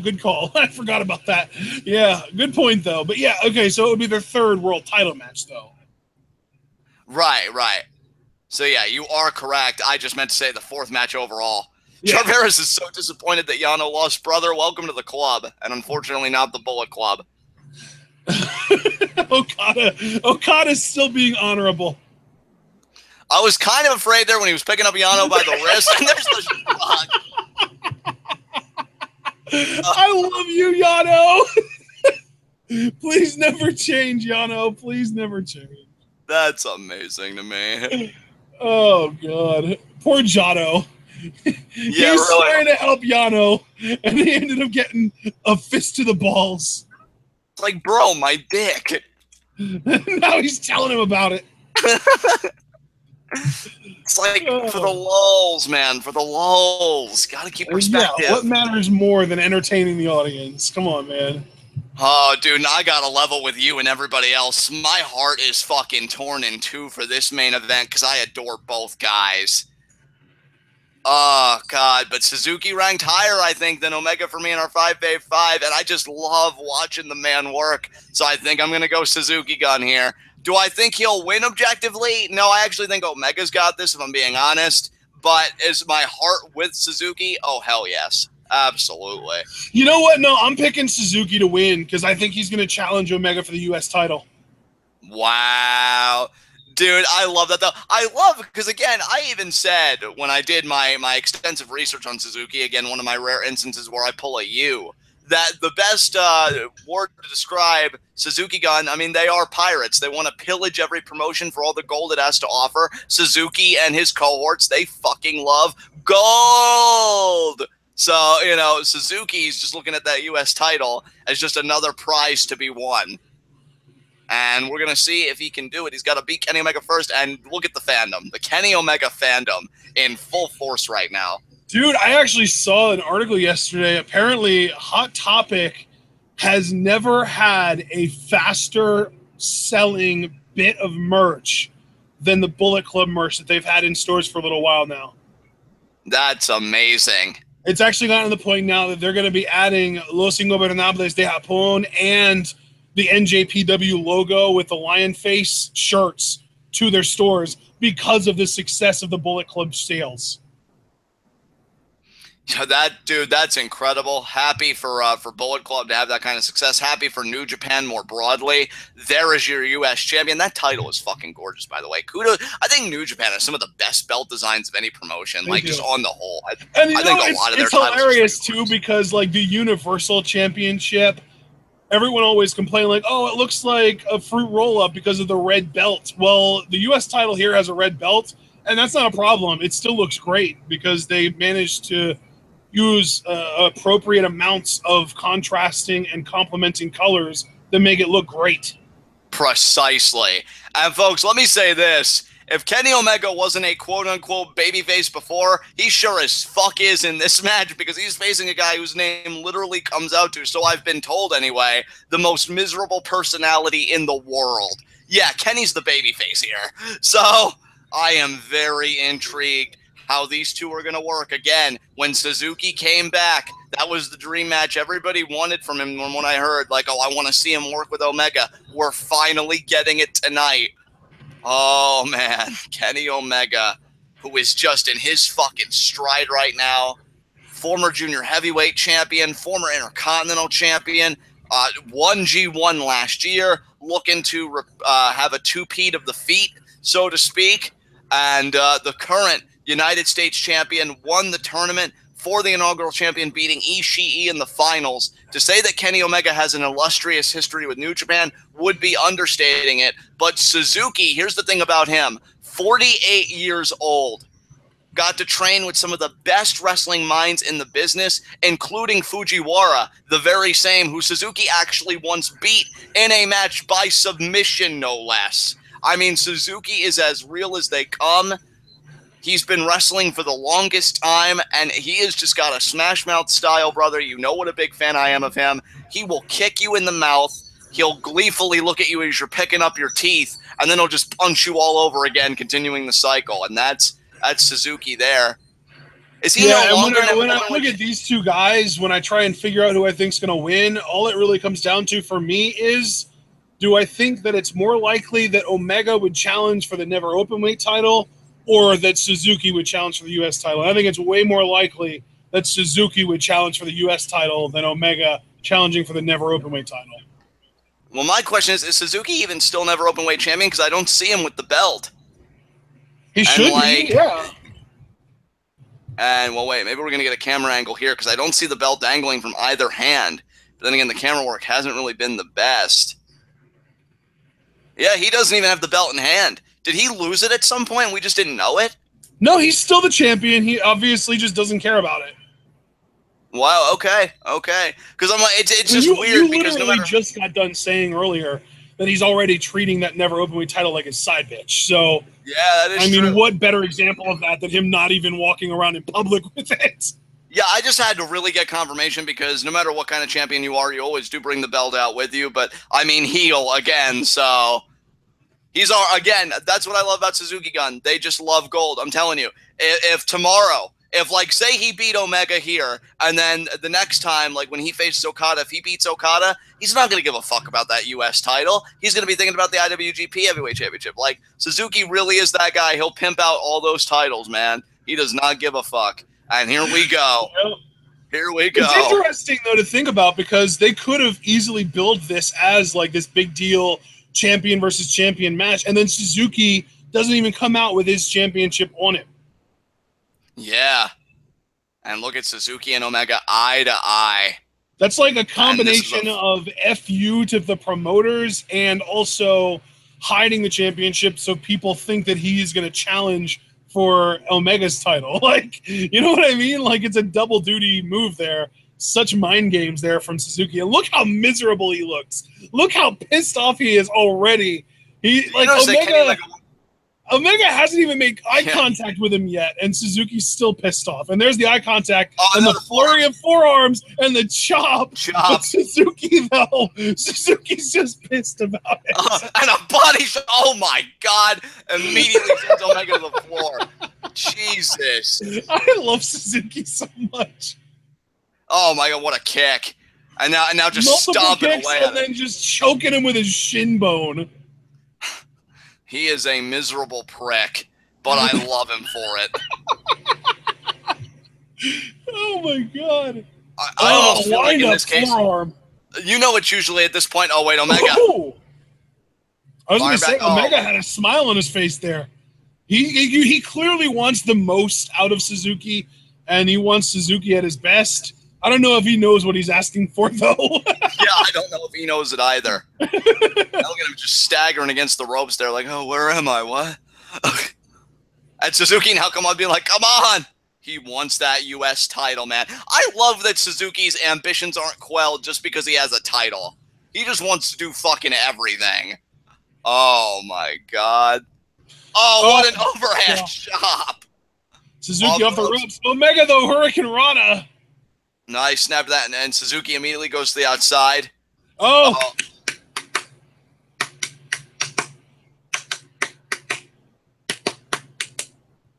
I forgot about that. Yeah, good point, though. But, yeah, okay, so it would be their 3rd world title match, though. Right. So, yeah, you are correct. I just meant to say the 4th match overall. Yeah. Traveris is so disappointed that Yano lost. Brother, welcome to the club. And unfortunately not the Bullet Club. Okada's still being honorable. I was kind of afraid there when he was picking up Yano by the wrist. And there's the I love you, Yano. Please never change, Yano. Please never change. That's amazing to me. Oh, God. Poor Jado. Yeah, he was trying to help Yano, and he ended up getting a fist to the balls. It's like, bro, my dick. Now he's telling him about it. It's like, for the lulz, man. For the lulz. Gotta keep perspective. Yeah, what matters more than entertaining the audience? Come on, man. Oh, dude, I got a level with you and everybody else. My heart is fucking torn in two for this main event because I adore both guys. Oh, God, but Suzuki ranked higher, I think, than Omega for me in our 5v5, and I just love watching the man work, so I think I'm going to go Suzuki gun here. Do I think he'll win objectively? No, I actually think Omega's got this, if I'm being honest, but is my heart with Suzuki? Oh, hell yes. Absolutely. You know what? No, I'm picking Suzuki to win because I think he's going to challenge Omega for the U.S. title. Wow. Dude, I love that, though. I love, because, again, I even said when I did my extensive research on Suzuki, again, one of my rare instances where I pull a U, that the best word to describe Suzuki Gun, I mean, they are pirates. They want to pillage every promotion for all the gold it has to offer. Suzuki and his cohorts, they fucking love gold. So, you know, Suzuki's just looking at that U.S. title as just another prize to be won. And we're going to see if he can do it. He's got to beat Kenny Omega first, and look at the fandom. The Kenny Omega fandom in full force right now. Dude, I actually saw an article yesterday. Apparently, Hot Topic has never had a faster selling bit of merch than the Bullet Club merch that they've had in stores for a little while now. That's amazing. It's actually gotten to the point now that they're going to be adding Los Ingobernables de Japón and the NJPW logo with the lion face shirts to their stores because of the success of the Bullet Club sales. That's incredible. Happy for Bullet Club to have that kind of success. Happy for New Japan more broadly. There is your U.S. champion. That title is fucking gorgeous, by the way. Kudos. I think New Japan has some of the best belt designs of any promotion, like just on the whole. I think a lot of their titles are hilarious too, because like the Universal Championship, everyone always complain like, oh, it looks like a fruit roll-up because of the red belt. Well, the U.S. title here has a red belt, and that's not a problem. It still looks great because they managed to use appropriate amounts of contrasting and complementing colors that make it look great. Precisely. And folks, let me say this. If Kenny Omega wasn't a quote-unquote babyface before, he sure as fuck is in this match, because he's facing a guy whose name literally comes out to, so I've been told anyway, the most miserable personality in the world. Yeah, Kenny's the babyface here. So I am very intrigued how these two are going to work. Again, when Suzuki came back, that was the dream match everybody wanted from him. When I heard, like, oh, I want to see him work with Omega, we're finally getting it tonight. Oh, man. Kenny Omega, who is just in his fucking stride right now. Former junior heavyweight champion, former intercontinental champion, won G1 last year, looking to have a two-peat of the feet, so to speak. And the current United States champion won the tournament for the inaugural champion, beating Ishii in the finals. To say that Kenny Omega has an illustrious history with New Japan would be understating it. But Suzuki, here's the thing about him, 48 years old, got to train with some of the best wrestling minds in the business, including Fujiwara, the very same who Suzuki actually once beat in a match by submission, no less. I mean, Suzuki is as real as they come. He's been wrestling for the longest time, and he has just got a smash mouth style, brother. You know what a big fan I am of him. He will kick you in the mouth. He'll gleefully look at you as you're picking up your teeth, and then he'll just punch you all over again, continuing the cycle. And that's Suzuki there. Is he no longer? When I look at these two guys, when I try and figure out who I think's going to win, all it really comes down to for me is, do I think that it's more likely that Omega would challenge for the Never Openweight title, or that Suzuki would challenge for the U.S. title? I think it's way more likely that Suzuki would challenge for the U.S. title than Omega challenging for the Never Openweight title. Well, my question is Suzuki even still Never Openweight champion? Because I don't see him with the belt. He should be, yeah. And, well, wait, maybe we're going to get a camera angle here, because I don't see the belt dangling from either hand. But then again, the camera work hasn't really been the best. Yeah, he doesn't even have the belt in hand. Did he lose it at some point and we just didn't know it? No, he's still the champion. He obviously just doesn't care about it. Wow, okay. Because I'm like, it's just weird. You because literally just got done saying earlier that he's already treating that Never Openweight title like his side bitch. So, yeah, that is true. I mean, what better example of that than him not even walking around in public with it? Yeah, I just had to really get confirmation, because no matter what kind of champion you are, you always do bring the belt out with you. But, I mean, heel again, so... Again, that's what I love about Suzuki Gun. They just love gold. I'm telling you, if tomorrow, like, say he beat Omega here, and then the next time, like, when he faces Okada, if he beats Okada, he's not going to give a fuck about that U.S. title. He's going to be thinking about the IWGP Heavyweight Championship. Like, Suzuki really is that guy. He'll pimp out all those titles, man. He does not give a fuck. And here we go. Here we go. It's interesting, though, to think about, because they could have easily built this as, like, this big deal champion versus champion match, and then Suzuki doesn't even come out with his championship on him. Yeah. And look at Suzuki and Omega eye to eye. That's like a combination of FU to the promoters and also hiding the championship so people think that he's going to challenge for Omega's title. Like, you know what I mean? Like, it's a double duty move there. Such mind games there from Suzuki. And look how miserable he looks. Look how pissed off he is already. Omega hasn't even made eye contact with him yet, and Suzuki's still pissed off. And there's the eye contact, and the flurry of forearms, and the chop. But Suzuki, though, Suzuki's just pissed about it. And a body shot. Oh, my God. Immediately sends Omega to the floor. Jesus. I love Suzuki so much. Oh, my God, what a kick. And now just stomping away and then just choking him with his shin bone. He is a miserable prick, but I love him for it. Oh my God! I almost feel like in this case, forearm. You know it's usually at this point. Oh wait, Omega. Oh! I was going to say Omega had a smile on his face there. He clearly wants the most out of Suzuki, and he wants Suzuki at his best. I don't know if he knows what he's asking for, though. Yeah, I don't know if he knows it either. Look at him just staggering against the ropes there, like, oh, where am I? What? And Suzuki now come on being like, come on! He wants that U.S. title, man. I love that Suzuki's ambitions aren't quelled just because he has a title. He just wants to do fucking everything. Oh, my God. Oh, what an overhead chop. Suzuki off the ropes. Omega, though, Hurricane Rana. Nice, snap that, and Suzuki immediately goes to the outside. Oh!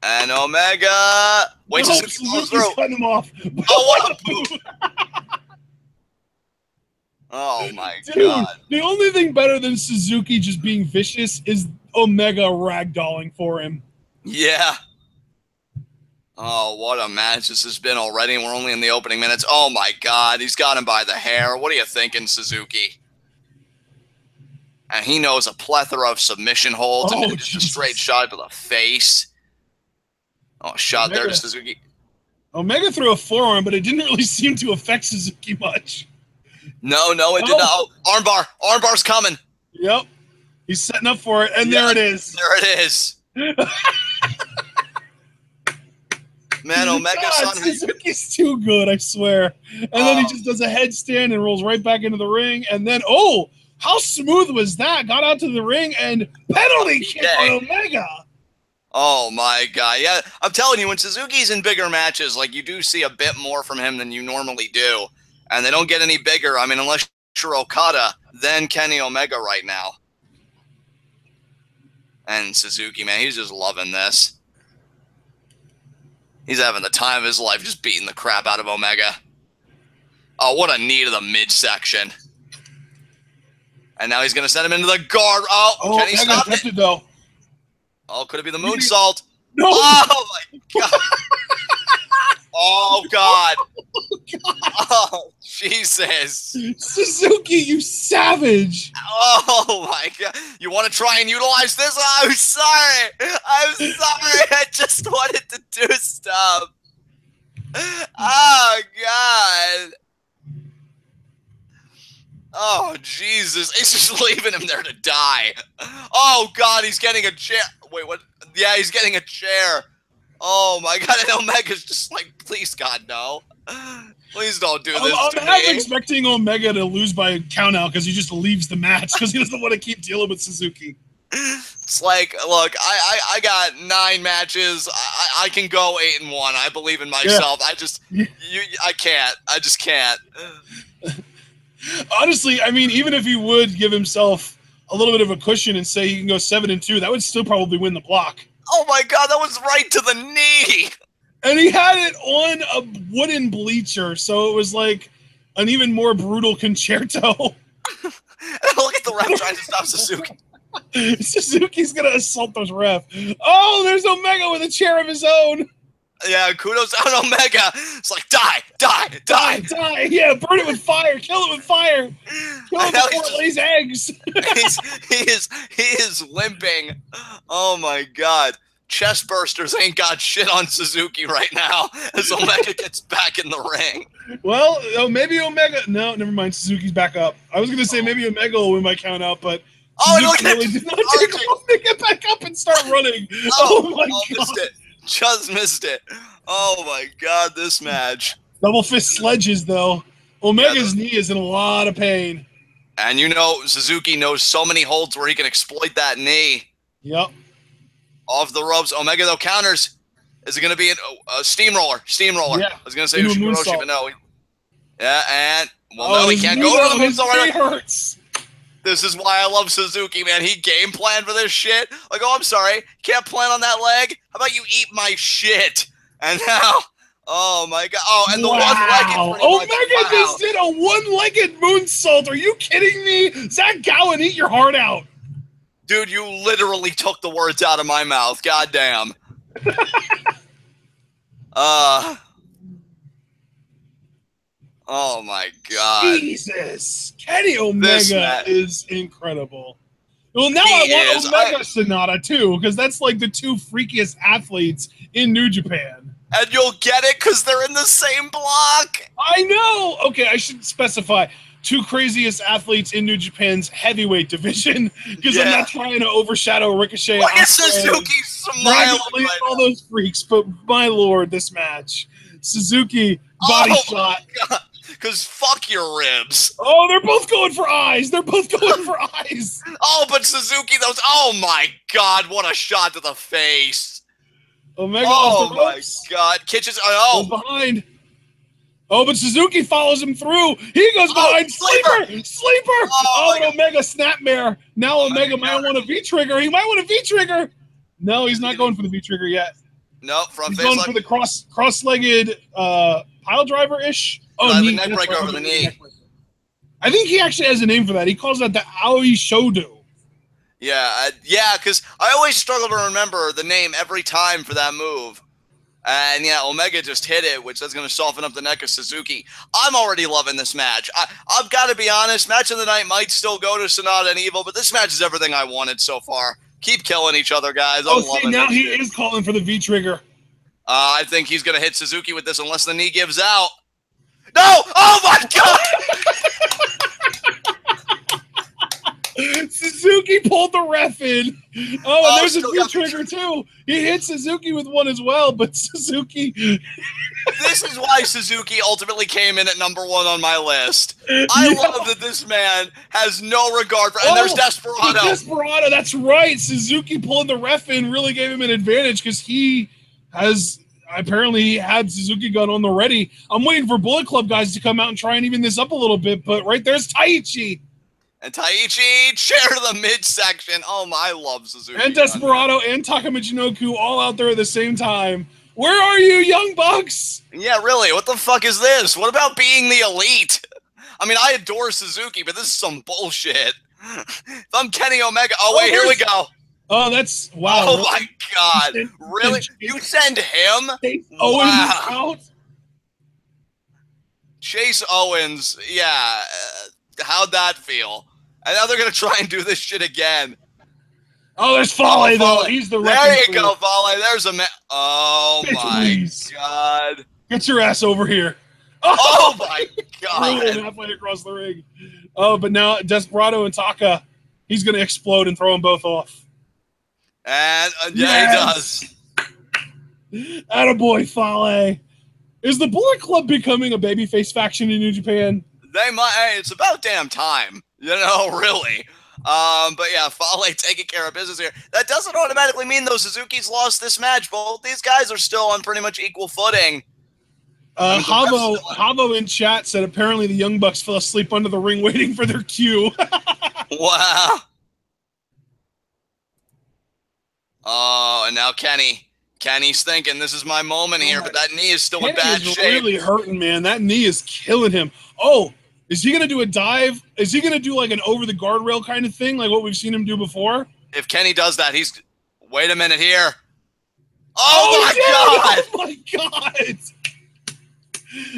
And Omega... Wait, Suzuki goes through. Cutting him off. Oh, what a move! Oh, my God. The only thing better than Suzuki just being vicious is Omega ragdolling for him. Yeah. Oh, what a match this has been already, and we're only in the opening minutes. Oh, my God. He's got him by the hair. What are you thinking, Suzuki? And he knows a plethora of submission holds and just a straight shot to the face. Oh, shot there to Suzuki. Omega threw a forearm, but it didn't really seem to affect Suzuki much. No, it did not. Oh, armbar. Armbar's coming. Yep. He's setting up for it, and there it is. There it is. Man, Omega-san. Suzuki's too good, I swear. And then he just does a headstand and rolls right back into the ring. And then, oh, how smooth was that? Got out to the ring and penalty kick on Omega. Oh, my God. Yeah, I'm telling you, when Suzuki's in bigger matches, like, you do see a bit more from him than you normally do. And they don't get any bigger. I mean, unless you're Okada, then Kenny Omega right now. And Suzuki, man, he's just loving this. He's having the time of his life just beating the crap out of Omega. Oh, what a knee to the midsection. And now he's going to send him into the guard. Oh, can he stop it? Though. Oh, could it be the moonsault? No. Oh, my God. Oh, God. Oh, Jesus. Suzuki, you savage. Oh, my God. You want to try and utilize this? Oh, I'm sorry. I'm sorry. I just wanted to do stuff. Oh, God. Oh, Jesus. He's just leaving him there to die. Oh, God, he's getting a chair. Wait, what? Yeah, he's getting a chair. Oh, my God. And Omega's just like, please, God, no. Please don't do this to me. I'm expecting Omega to lose by a count out because he just leaves the match because he doesn't want to keep dealing with Suzuki. It's like, look, I got 9 matches. I can go 8-1. I believe in myself. Yeah. I can't. I just can't. Honestly, I mean, even if he would give himself a little bit of a cushion and say he can go 7-2, that would still probably win the block. Oh my God, that was right to the knee. And he had it on a wooden bleacher, so it was like an even more brutal concerto. Look at the ref trying to stop Suzuki. Suzuki's going to assault those ref. Oh, there's Omega with a chair of his own. Yeah, kudos on Omega. It's like, die. Yeah, burn it with fire. Kill it with fire. Kill it before it lays eggs. He is limping. Oh, my God. chest bursters ain't got shit on Suzuki right now as Omega gets back in the ring. Well, maybe Omega. No, never mind. Suzuki's back up. I was gonna say maybe Omega will win my count out, but Suzuki really did not take long to get back up and start running. Oh my god! Missed it. Just missed it. Oh my god, this match. Double fist sledges though. Omega's knee is in a lot of pain. And you know, Suzuki knows so many holds where he can exploit that knee. Yep. Off the ropes. Omega, though, counters. Is it going to be a steamroller? Steamroller. Yeah. I was going to say Ushikuroshi, but no. Yeah, and, well, no, he can't go to the moonsault right now. Hurts. This is why I love Suzuki, man. He game planned for this shit. Like, oh, I'm sorry. Can't plan on that leg? How about you eat my shit? And now, oh, my God. Oh, and the one-legged. Omega just did a one-legged moonsault. Are you kidding me? Zach Gowen, eat your heart out. Dude, you literally took the words out of my mouth. Goddamn. Oh my god. Jesus. Kenny Omega is incredible. Well, now I want Omega Sanada too, because that's like the two freakiest athletes in New Japan. And you'll get it because they're in the same block. I know. Okay, I should specify. Two craziest athletes in New Japan's heavyweight division, because I'm not trying to overshadow Ricochet. Look at Suzuki smiling. All those freaks, but my lord, this match. Suzuki body shot. Because fuck your ribs. Oh, they're both going for eyes. They're both going for eyes. Oh, but Suzuki, oh my god, what a shot to the face. Omega off the ropes. My god. Kitchens, goes behind. Oh, but Suzuki follows him through. He goes behind. Sleeper! Oh, and Omega snapmare. Now Omega might want a V-trigger. He might want a V-trigger. No, he's not going for the V-trigger yet. No, front face. He's going for the cross-legged pile driver-ish. Oh, the neck breaker over the knee. I think he actually has a name for that. He calls that the Aoi Shodo. Yeah, because I always struggle to remember the name every time for that move. And yeah, Omega just hit it, which is going to soften up the neck of Suzuki. I'm already loving this match. I've got to be honest, match of the night might still go to Sanada and Evil, but this match is everything I wanted so far. Keep killing each other, guys. I'm loving now he is calling for the V-trigger. I think he's going to hit Suzuki with this unless the knee gives out. No! Oh my god! Suzuki pulled the ref in. Oh, and there's a V-trigger too. He hit Suzuki with one as well, but Suzuki... This is why Suzuki ultimately came in at #1 on my list. I love that this man has no regard for... And there's Desperado. Desperado, that's right. Suzuki pulling the ref in really gave him an advantage because he has... Apparently, he had Suzuki gun on the ready. I'm waiting for Bullet Club guys to come out and try and even this up a little bit, but right there's Taichi. And Taichi, chair to the midsection. Oh, I love Suzuki. And Desperado and Takamichinoku all out there at the same time. Where are you, Young Bucks? Yeah, really, what the fuck is this? What about being the elite? I mean, I adore Suzuki, but this is some bullshit. If I'm Kenny Omega... Oh, wait, here we go. Oh, that's... Wow. Oh, my God. Really? You send him? Owens out? Chase Owens, yeah. How'd that feel? And now they're going to try and do this shit again. Oh, there's Fale, though. He's the There you go, Fale. There's a man. Oh, my God. Get your ass over here. Oh, my God. Halfway across the ring. Oh, but now Desperado and Taka, he's going to explode and throw them both off. And yeah, he does. Attaboy, Fale. Is the Bullet Club becoming a babyface faction in New Japan? They might. Hey, it's about damn time. You know, really. But yeah, Fale taking care of business here. That doesn't automatically mean, though, Suzuki's lost this match. Both these guys are still on pretty much equal footing. Havo in chat said apparently the Young Bucks fell asleep under the ring waiting for their cue. Wow. Oh, and now Kenny's thinking, this is my moment here, but that knee is still in bad shape. Kenny is really hurting, man. That knee is killing him. Oh, is he going to do a dive? Is he going to do like an over-the-guardrail kind of thing, like what we've seen him do before? If Kenny does that, he's... Wait a minute here. Oh, my God!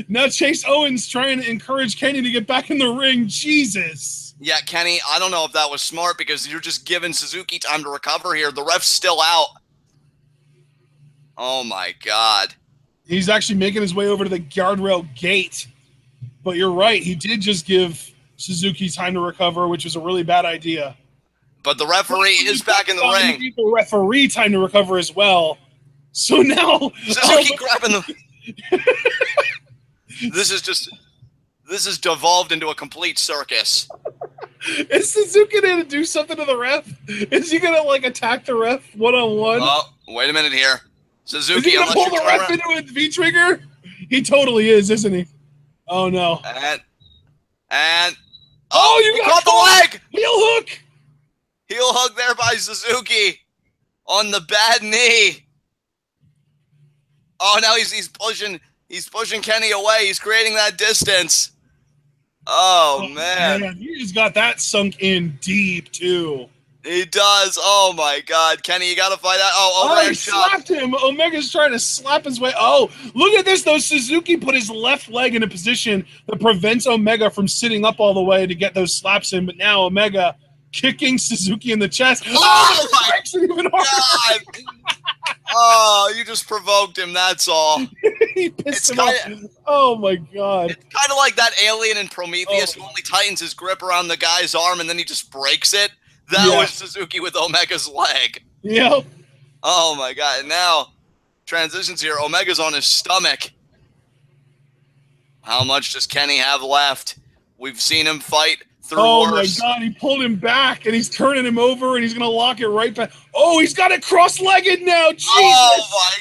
Now Chase Owens trying to encourage Kenny to get back in the ring. Jesus. Yeah, Kenny, I don't know if that was smart because you're just giving Suzuki time to recover here. The ref's still out. Oh my God. He's actually making his way over to the guardrail gate. But you're right. He did just give Suzuki time to recover, which was a really bad idea. But the referee is back in the ring. He gave the referee time to recover as well. So now Suzuki grabbing the. This is devolved into a complete circus. Is Suzuki going to do something to the ref? Is he going to like attack the ref one-on-one? Oh, wait a minute here. Suzuki, is he going to pull the ref into a V-trigger? He totally is, isn't he? Oh no. And you caught the leg! Heel hook! Heel hook there by Suzuki on the bad knee. Oh, now he's pushing Kenny away. He's creating that distance. Oh man. He's got that sunk in deep too. He does. Oh my God, Kenny, you gotta fight out. Oh, he slapped him. Omega's trying to slap his way. Oh, look at this though. Suzuki put his left leg in a position that prevents Omega from sitting up all the way to get those slaps in. But now Omega kicking Suzuki in the chest. Oh my even God. Oh, you just provoked him, that's all. He pissed him off. Oh my God. It's kind of like that alien in Prometheus who only tightens his grip around the guy's arm and then he just breaks it. That was Suzuki with Omega's leg. Yep. Oh my God. And now, transitions here. Omega's on his stomach. How much does Kenny have left? We've seen him fight through worse. My God, he pulled him back and he's turning him over and he's going to lock it right back. Oh, he's got it cross-legged now. Jesus. Oh my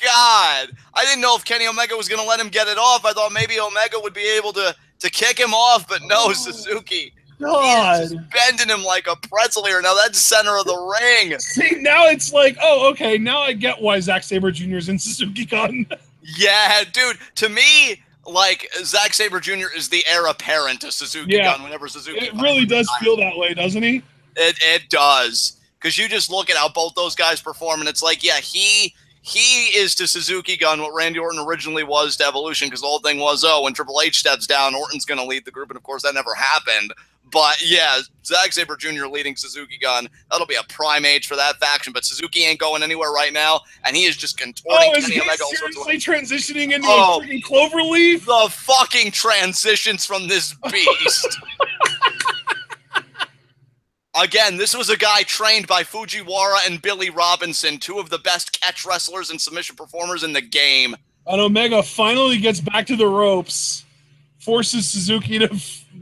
God. I didn't know if Kenny Omega was going to let him get it off. I thought maybe Omega would be able to kick him off, but no, Suzuki. God. He's just bending him like a pretzel here. Now that's center of the ring. See, now it's like, oh, okay, now I get why Zack Sabre Jr. is in Suzuki Gun. Yeah, dude. To me, like, Zack Sabre Jr. is the heir apparent to Suzuki Gun whenever Suzuki It really does feel that way, doesn't he? It does. Because you just look at how both those guys perform, and it's like, yeah, he is to Suzuki Gun what Randy Orton originally was to Evolution, because the whole thing was, when Triple H steps down, Orton's going to lead the group, and of course that never happened. But yeah, Zack Sabre Jr. leading Suzuki Gun. That'll be a prime age for that faction. But Suzuki ain't going anywhere right now, and he is just contorting Kenny Omega. Is he seriously transitioning into a freaking cloverleaf? The fucking transitions from this beast. Again, this was a guy trained by Fujiwara and Billy Robinson, two of the best catch wrestlers and submission performers in the game. And Omega finally gets back to the ropes, forces Suzuki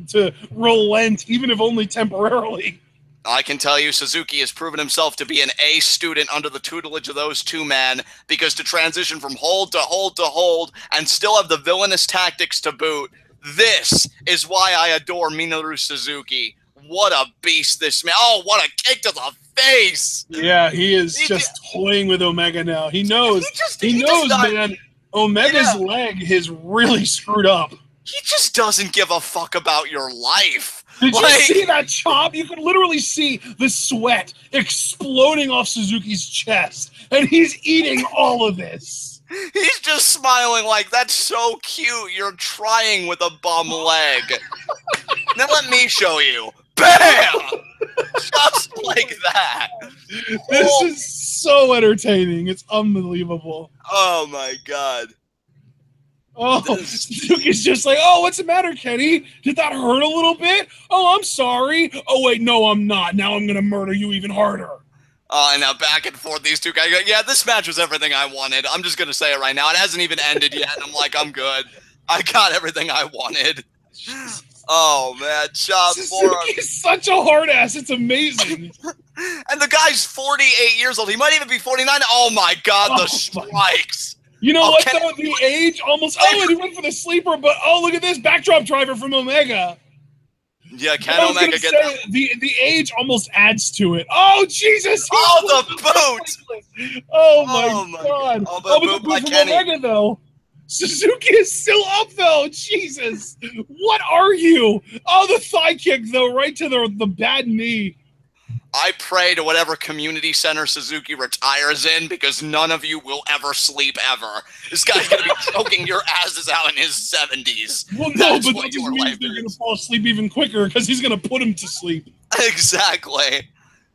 to relent, even if only temporarily. I can tell you Suzuki has proven himself to be an A student under the tutelage of those two men, because to transition from hold to hold to hold and still have the villainous tactics to boot, this is why I adore Minoru Suzuki. What a beast this man. Oh, what a kick to the face. Yeah, he is just toying with Omega now. He knows, man, Omega's leg is really screwed up. He just doesn't give a fuck about your life. Did you see that chop? You could literally see the sweat exploding off Suzuki's chest, and he's eating all of this. He's just smiling like, that's so cute. You're trying with a bum leg. Now let me show you. Bam! Just like that. This is so entertaining. It's unbelievable. Oh, my God. Oh, Suzuki's just like, oh, what's the matter, Kenny? Did that hurt a little bit? Oh, I'm sorry. Oh, wait, no, I'm not. Now I'm going to murder you even harder. And now back and forth, these two guys go, yeah, this match was everything I wanted. I'm just going to say it right now. It hasn't even ended yet. I'm like, I'm good. I got everything I wanted. Oh, man. Suzuki's such a hard ass. It's amazing. And the guy's 48 years old. He might even be 49. Oh, my God, the strikes. You know what, though? The age almost... Oh, and he went for the sleeper, but oh, look at this. Backdrop driver from Omega. Yeah, can Omega get that? The age almost adds to it. Oh, Jesus! Oh, the boot! Oh, my God. Oh, but the boot from Omega, though. Suzuki is still up, though. Jesus. What are you? Oh, the thigh kick, though, right to the bad knee. I pray to whatever community center Suzuki retires in, because none of you will ever sleep ever. This guy's going to be choking your asses out in his 70s. Well, no, but that just means they're going to fall asleep even quicker, because he's going to put him to sleep. Exactly.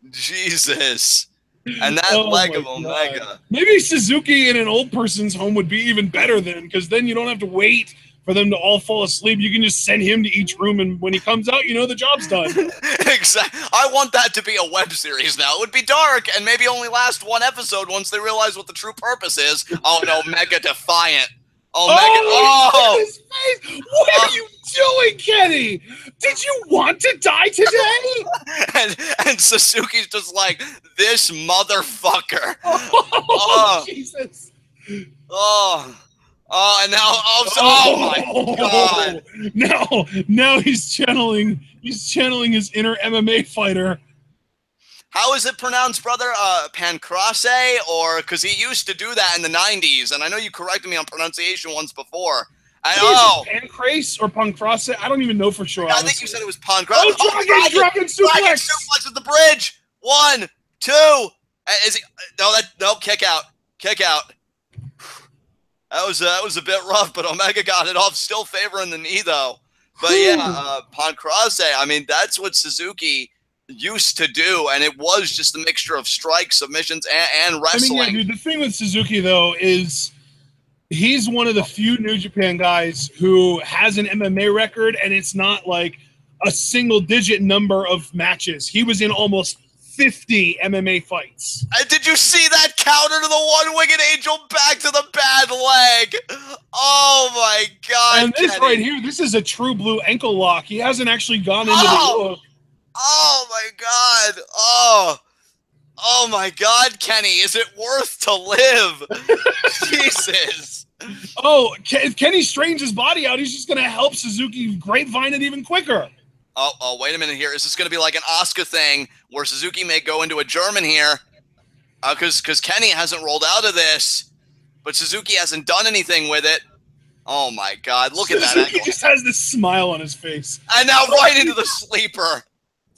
Jesus. And that leg of Omega. God. Maybe Suzuki in an old person's home would be even better then, because then you don't have to wait for them to all fall asleep. You can just send him to each room, and when he comes out, you know the job's done. Exactly. I want that to be a web series now. It would be dark and maybe only last one episode once they realize what the true purpose is. Oh, no, Omega Defiant. His face. What are you doing, Kenny? Did you want to die today? and Suzuki's just like, this motherfucker. Jesus. And now, my God. Now he's channeling his inner MMA fighter. How is it pronounced, brother? Pancrase? Or, because he used to do that in the 90s, and I know you corrected me on pronunciation once before. Pancrase or Pancrase? I don't even know for sure. I think you said it was Pancrase. Oh, Dragon suplex! Dragon suplex at the bridge! 1, 2. Is he? No, kick out. Kick out. That was a bit rough, but Omega got it off, still favoring the knee, though. But yeah, Pancrase, I mean, that's what Suzuki used to do, and it was just a mixture of strikes, submissions, and wrestling. I mean, yeah, dude, the thing with Suzuki, though, is he's one of the few New Japan guys who has an MMA record, and it's not like a single-digit number of matches. He was in almost 50 MMA fights. And did you see that counter to the one-winged angel back to the bad leg? Oh, my God, And this right here, this is a true blue ankle lock. He hasn't actually gone into the hook. Oh, my God. Oh, my God, Kenny. Is it worth to live? Jesus. Oh, if Kenny straightens his body out, he's just going to help Suzuki grapevine it even quicker. Oh, wait a minute here. Is this going to be like an Asuka thing where Suzuki may go into a German here? Because Kenny hasn't rolled out of this, but Suzuki hasn't done anything with it. Oh, my God. Look at that ankle. He just has this smile on his face. And now right into the sleeper.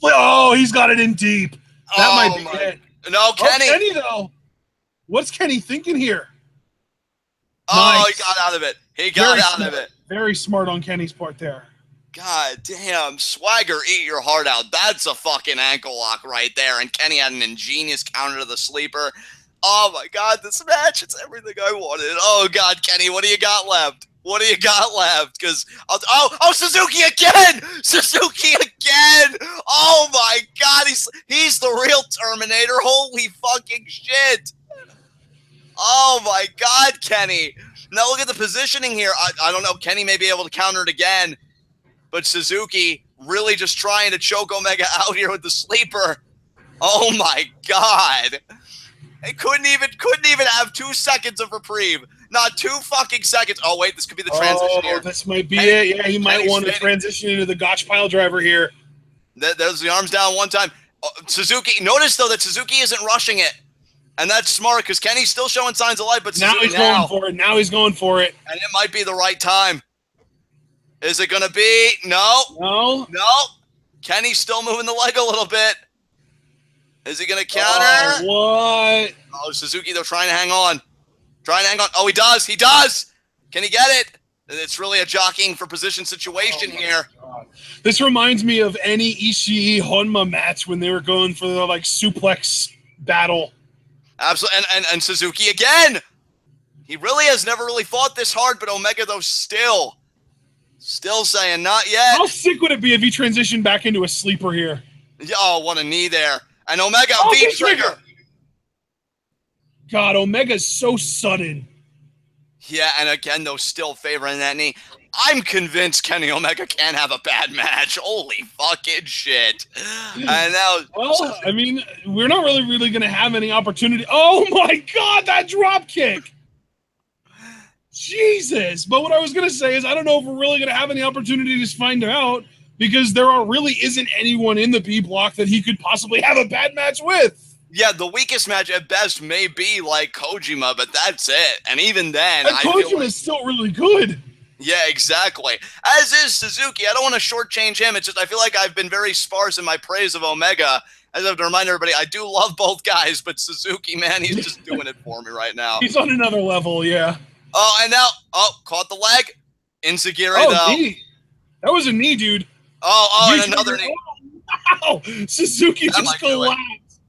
Oh, he's got it in deep. That might be it. No, Kenny. Kenny, though. What's Kenny thinking here? Oh, Nice. he got out of it. He got out of it. Very smart on Kenny's part there. God damn. Swagger, eat your heart out. That's a fucking ankle lock right there. And Kenny had an ingenious counter to the sleeper. Oh, my God. This match, it's everything I wanted. Oh, God, Kenny, what do you got left? What do you got left? Because Suzuki again! Suzuki again! Oh my God, he's the real Terminator! Holy fucking shit! Oh my God, Kenny! Now look at the positioning here. I don't know. Kenny may be able to counter it again, but Suzuki really just trying to choke Omega out here with the sleeper. Oh my God! It couldn't even have 2 seconds of reprieve. Not 2 fucking seconds. Oh, wait, this could be the transition here. This might be it. Yeah, he might want to transition into the Gotch pile driver here. There's the arms down one time. Suzuki, notice, though, that Suzuki isn't rushing it. And that's smart, because Kenny's still showing signs of life, but Suzuki now he's going for it. Now he's going for it. And it might be the right time. Is it going to be? No. No. No. Kenny's still moving the leg a little bit. Is he going to counter? What? Oh, Suzuki, they're trying to hang on. Trying to hang on. Oh, he does. He does. Can he get it? It's really a jockeying for position situation here. God. This reminds me of any Ishii Honma match when they were going for the suplex battle. Absolutely. And Suzuki again. He really has never really fought this hard, but Omega, though, still saying not yet. How sick would it be if he transitioned back into a sleeper here? Oh, what a knee there. And Omega, V-trigger. God, Omega's so sudden. Yeah, and again, though, still favoring that knee. I'm convinced Kenny Omega can't have a bad match. Holy fucking shit. And now... Well, I mean, we're not really going to have any opportunity. Oh, my God, that drop kick. Jesus. But what I was going to say is I don't know if we're really going to have any opportunity to find out because there really isn't anyone in the B block that he could possibly have a bad match with. Yeah, the weakest match at best may be like Kojima, but that's it. And even then, and Kojima is still really good. Yeah, exactly. As is Suzuki. I don't want to shortchange him. It's just I feel like I've been very sparse in my praise of Omega. I have to remind everybody, I do love both guys, but Suzuki, man, he's just doing it for me right now. He's on another level, yeah. Oh, and now, caught the leg. Enziguri, though. Knee. That was a knee, dude. And another knee. Wow. Suzuki just collapsed.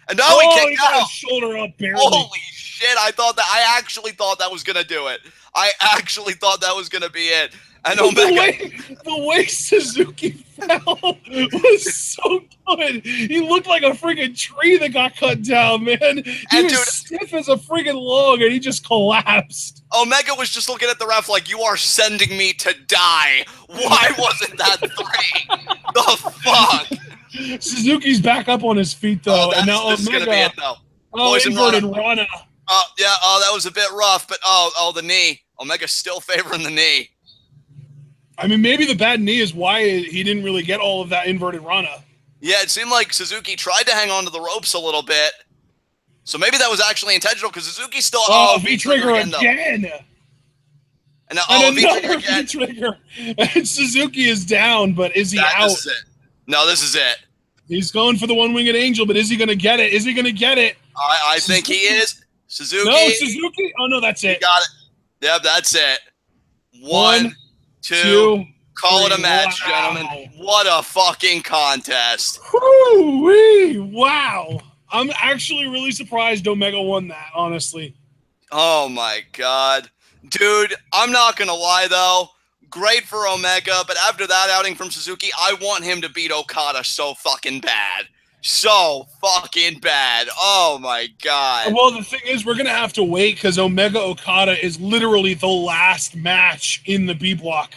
And now he he kicked got out. his shoulder up barely. Holy shit, I actually thought that was going to do it. I actually thought that was going to be it. And Omega... The way Suzuki fell was so good. He looked like a freaking tree that got cut down, man. He was stiff as a freaking log, and he just collapsed. Omega was just looking at the ref like, you are sending me to die. Why wasn't that 3? The fuck? Suzuki's back up on his feet, though. And now this is going to be it, though. Inverted Rana. That was a bit rough, but the knee. Omega's still favoring the knee. I mean, maybe the bad knee is why he didn't really get all of that inverted Rana. Yeah, it seemed like Suzuki tried to hang on to the ropes a little bit. So maybe that was actually intentional because Suzuki still... V-trigger again. And now, V-trigger again. V-trigger. And Suzuki is down, but is he out? This is it. No, this is it. He's going for the one-winged angel, but is he going to get it? Is he going to get it? I think he is. Suzuki. No, Suzuki. Oh, no, that's it. He got it. Yep, that's it. 1, 2, call it a match, gentlemen. What a fucking contest. Woo-wee. Wow. I'm actually really surprised Omega won that, honestly. Oh, my God. Dude, I'm not going to lie, though. Great for Omega, but after that outing from Suzuki, I want him to beat Okada so fucking bad. So fucking bad. Oh, my God. Well, the thing is, we're going to have to wait because Omega Okada is literally the last match in the B block.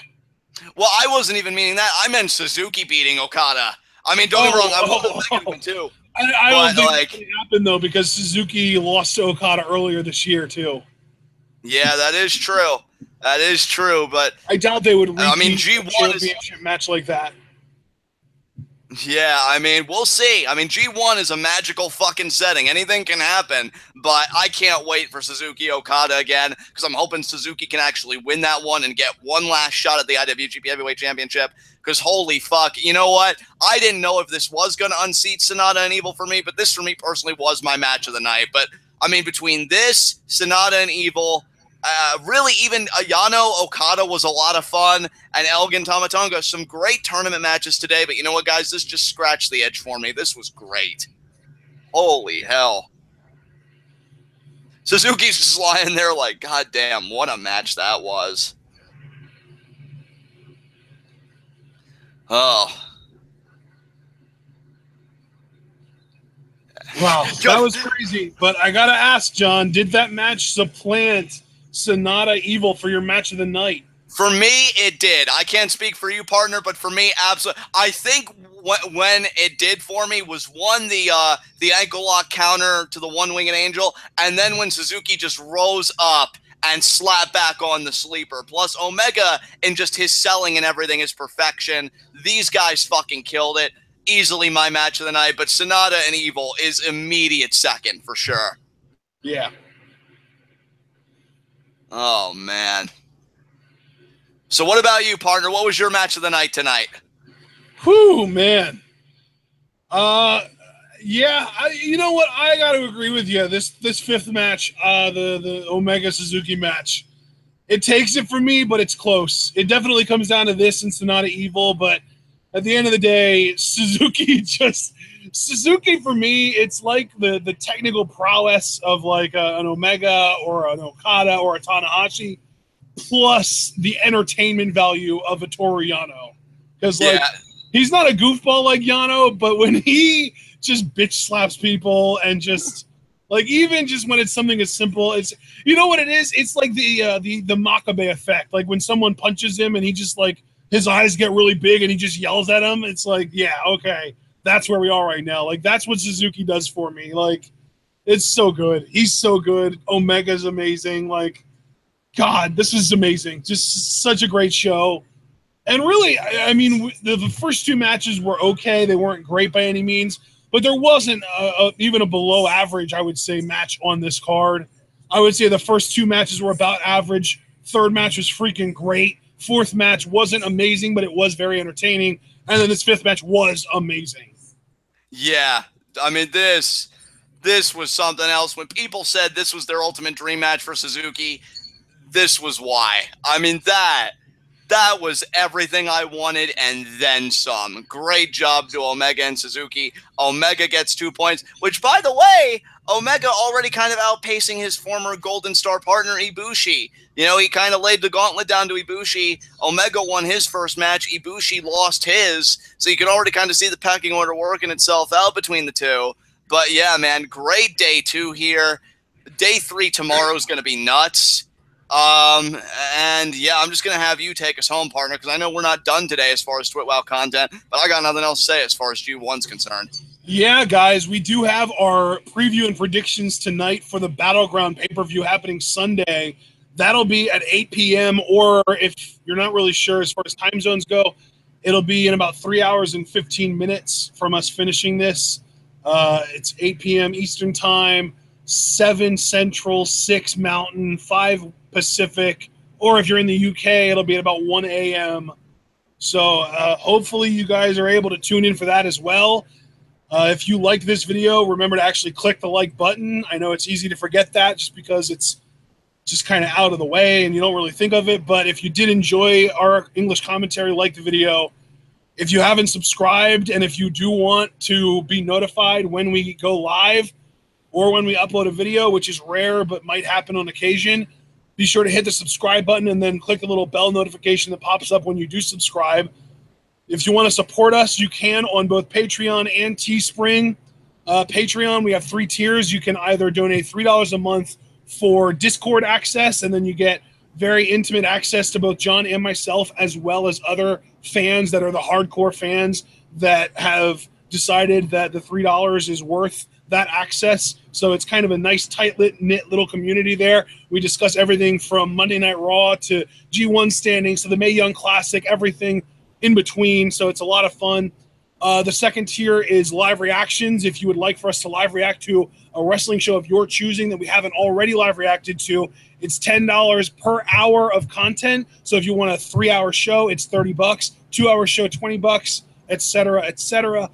Well, I wasn't even meaning that. I meant Suzuki beating Okada. I mean, don't get me wrong. I want Omega to win, too. I don't think that can happen, though, because Suzuki lost to Okada earlier this year, too. Yeah, that is true. That is true, but... I doubt they would repeat G1 a championship match like that. Yeah, I mean, we'll see. I mean, G1 is a magical fucking setting. Anything can happen, but I can't wait for Suzuki Okada again because I'm hoping Suzuki can actually win that one and get one last shot at the IWGP Heavyweight Championship because holy fuck, you know what? I didn't know if this was going to unseat Sanada and Evil for me, but this for me personally was my match of the night. But, I mean, between this, Sanada and Evil... really, even Yano Okada was a lot of fun, and Elgin Tama Tonga, some great tournament matches today. But you know what, guys? This just scratched the edge for me. This was great. Holy hell. Suzuki's just lying there like, God damn, what a match that was. Oh. Wow, that was crazy. But I got to ask, John, did that match supplant Sanada Evil for your match of the night? For me, it did. I can't speak for you, partner, but for me, absolutely. I think when it did for me was one, the ankle lock counter to the one-winged angel, and then when Suzuki just rose up and slapped back on the sleeper. Plus, Omega and just his selling and everything is perfection. These guys fucking killed it. Easily my match of the night, but Sanada and Evil is immediate second for sure. Yeah. Oh, man. So what about you, partner? What was your match of the night tonight? Whew, man. Yeah, you know what? I got to agree with you. This fifth match, the Omega Suzuki match, it takes it for me, but it's close. It definitely comes down to this and Sanada Evil, but at the end of the day, Suzuki for me, it's like the technical prowess of like an Omega or an Okada or a Tanahashi, plus the entertainment value of a Toru Yano. Because like he's not a goofball like Yano, but when he just bitch slaps people and just like even just when it's something as simple, it's you know what it is? It's like the Makabe effect. Like when someone punches him and he just like his eyes get really big and he just yells at him. It's like, yeah, okay, that's where we are right now. Like, that's what Suzuki does for me. Like, it's so good. He's so good. Omega's amazing. Like, God, this is amazing. Just such a great show. And really, I mean, the first two matches were okay. They weren't great by any means, but there wasn't even a below average, I would say, match on this card. I would say the first two matches were about average. Third match was freaking great. Fourth match wasn't amazing, but it was very entertaining. And then this fifth match was amazing. Yeah. I mean, this was something else. When people said this was their ultimate dream match for Suzuki, this was why. I mean, that That was everything I wanted and then some. Great job to Omega and Suzuki. Omega gets 2 points, which, by the way, Omega already kind of outpacing his former Golden Star partner, Ibushi. You know, he kind of laid the gauntlet down to Ibushi. Omega won his first match. Ibushi lost his. So you can already kind of see the pecking order working itself out between the two. But yeah, man, great day 2 here. Day 3 tomorrow is going to be nuts. And yeah, I'm just going to have you take us home, partner, because I know we're not done today as far as TwitWow content, but I got nothing else to say as far as G1's concerned. Yeah, guys, we do have our preview and predictions tonight for the Battleground pay-per-view happening Sunday. That'll be at 8 p.m., or if you're not really sure as far as time zones go, it'll be in about 3 hours and 15 minutes from us finishing this. It's 8 p.m. Eastern Time, 7 Central, 6 Mountain, 5 Pacific, or if you're in the UK, it'll be at about 1 a.m. So hopefully you guys are able to tune in for that as well. If you liked this video, remember to actually click the like button. I know it's easy to forget that just because it's just kind of out of the way and you don't really think of it. But if you did enjoy our English commentary, like the video. If you haven't subscribed and if you do want to be notified when we go live or when we upload a video, which is rare but might happen on occasion, be sure to hit the subscribe button and then click the little bell notification that pops up when you do subscribe. If you want to support us, you can on both Patreon and Teespring. Patreon, we have 3 tiers. You can either donate $3 a month for Discord access, and then you get very intimate access to both John and myself, as well as other fans that are the hardcore fans that have decided that the $3 is worth that access. So it's kind of a nice, tight-knit little community there. We discuss everything from Monday Night Raw to G1 standings to the Mae Young Classic, everything in between. So it's a lot of fun. The second tier is live reactions. If you would like for us to live react to a wrestling show of your choosing that we haven't already live reacted to, it's $10 per hour of content. So if you want a 3-hour show, it's $30. 2-hour show, $20, etc., etc.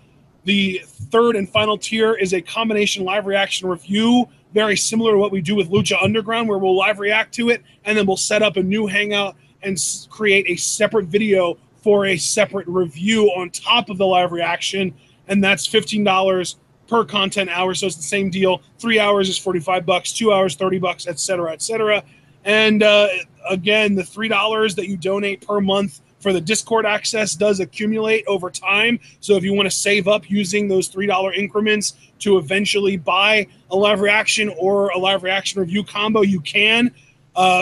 The third and final tier is a combination live reaction review, very similar to what we do with Lucha Underground, where we'll live react to it, and then we'll set up a new hangout and create a separate video for a separate review on top of the live reaction, and that's $15 per content hour. So it's the same deal. 3 hours is $45, 2 hours, $30, etc., etc. And again, the $3 that you donate per month for the Discord access does accumulate over time. So if you want to save up using those $3 increments to eventually buy a live reaction or a live reaction review combo, you can.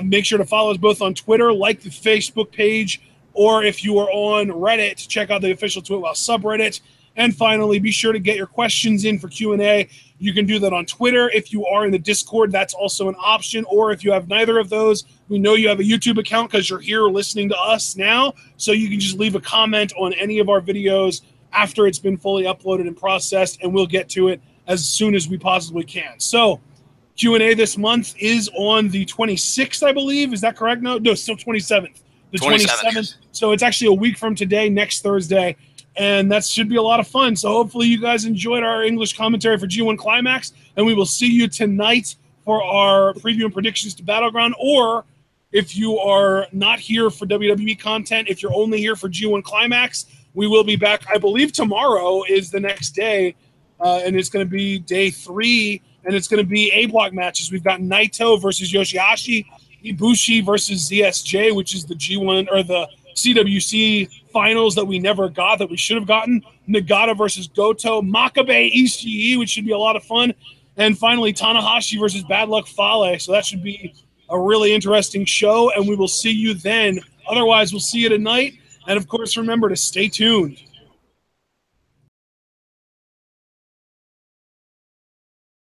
Make sure to follow us both on Twitter, like the Facebook page, or if you are on Reddit, check out the official TwitWow subreddit. And finally, be sure to get your questions in for Q&A. You can do that on Twitter. If you are in the Discord, that's also an option. Or if you have neither of those, we know you have a YouTube account because you're here listening to us now. So you can just leave a comment on any of our videos after it's been fully uploaded and processed, and we'll get to it as soon as we possibly can. So Q&A this month is on the 26th, I believe. Is that correct? No, still 27th. The 27th. So it's actually a week from today, next Thursday. And that should be a lot of fun. So hopefully you guys enjoyed our English commentary for G1 Climax. And we will see you tonight for our preview and predictions to Battleground. Or if you are not here for WWE content, if you're only here for G1 Climax, we will be back. I believe tomorrow is the next day. And it's going to be day 3. And it's going to be A-block matches. We've got Naito versus Yoshihashi, Ibushi versus ZSJ, which is the G1 or the CWC finals that we never got, that we should have gotten. Nagata versus Goto, Makabe Ishii, which should be a lot of fun. And finally, Tanahashi versus Bad Luck Fale. So that should be a really interesting show, and we will see you then. Otherwise, we'll see you tonight. And, of course, remember to stay tuned.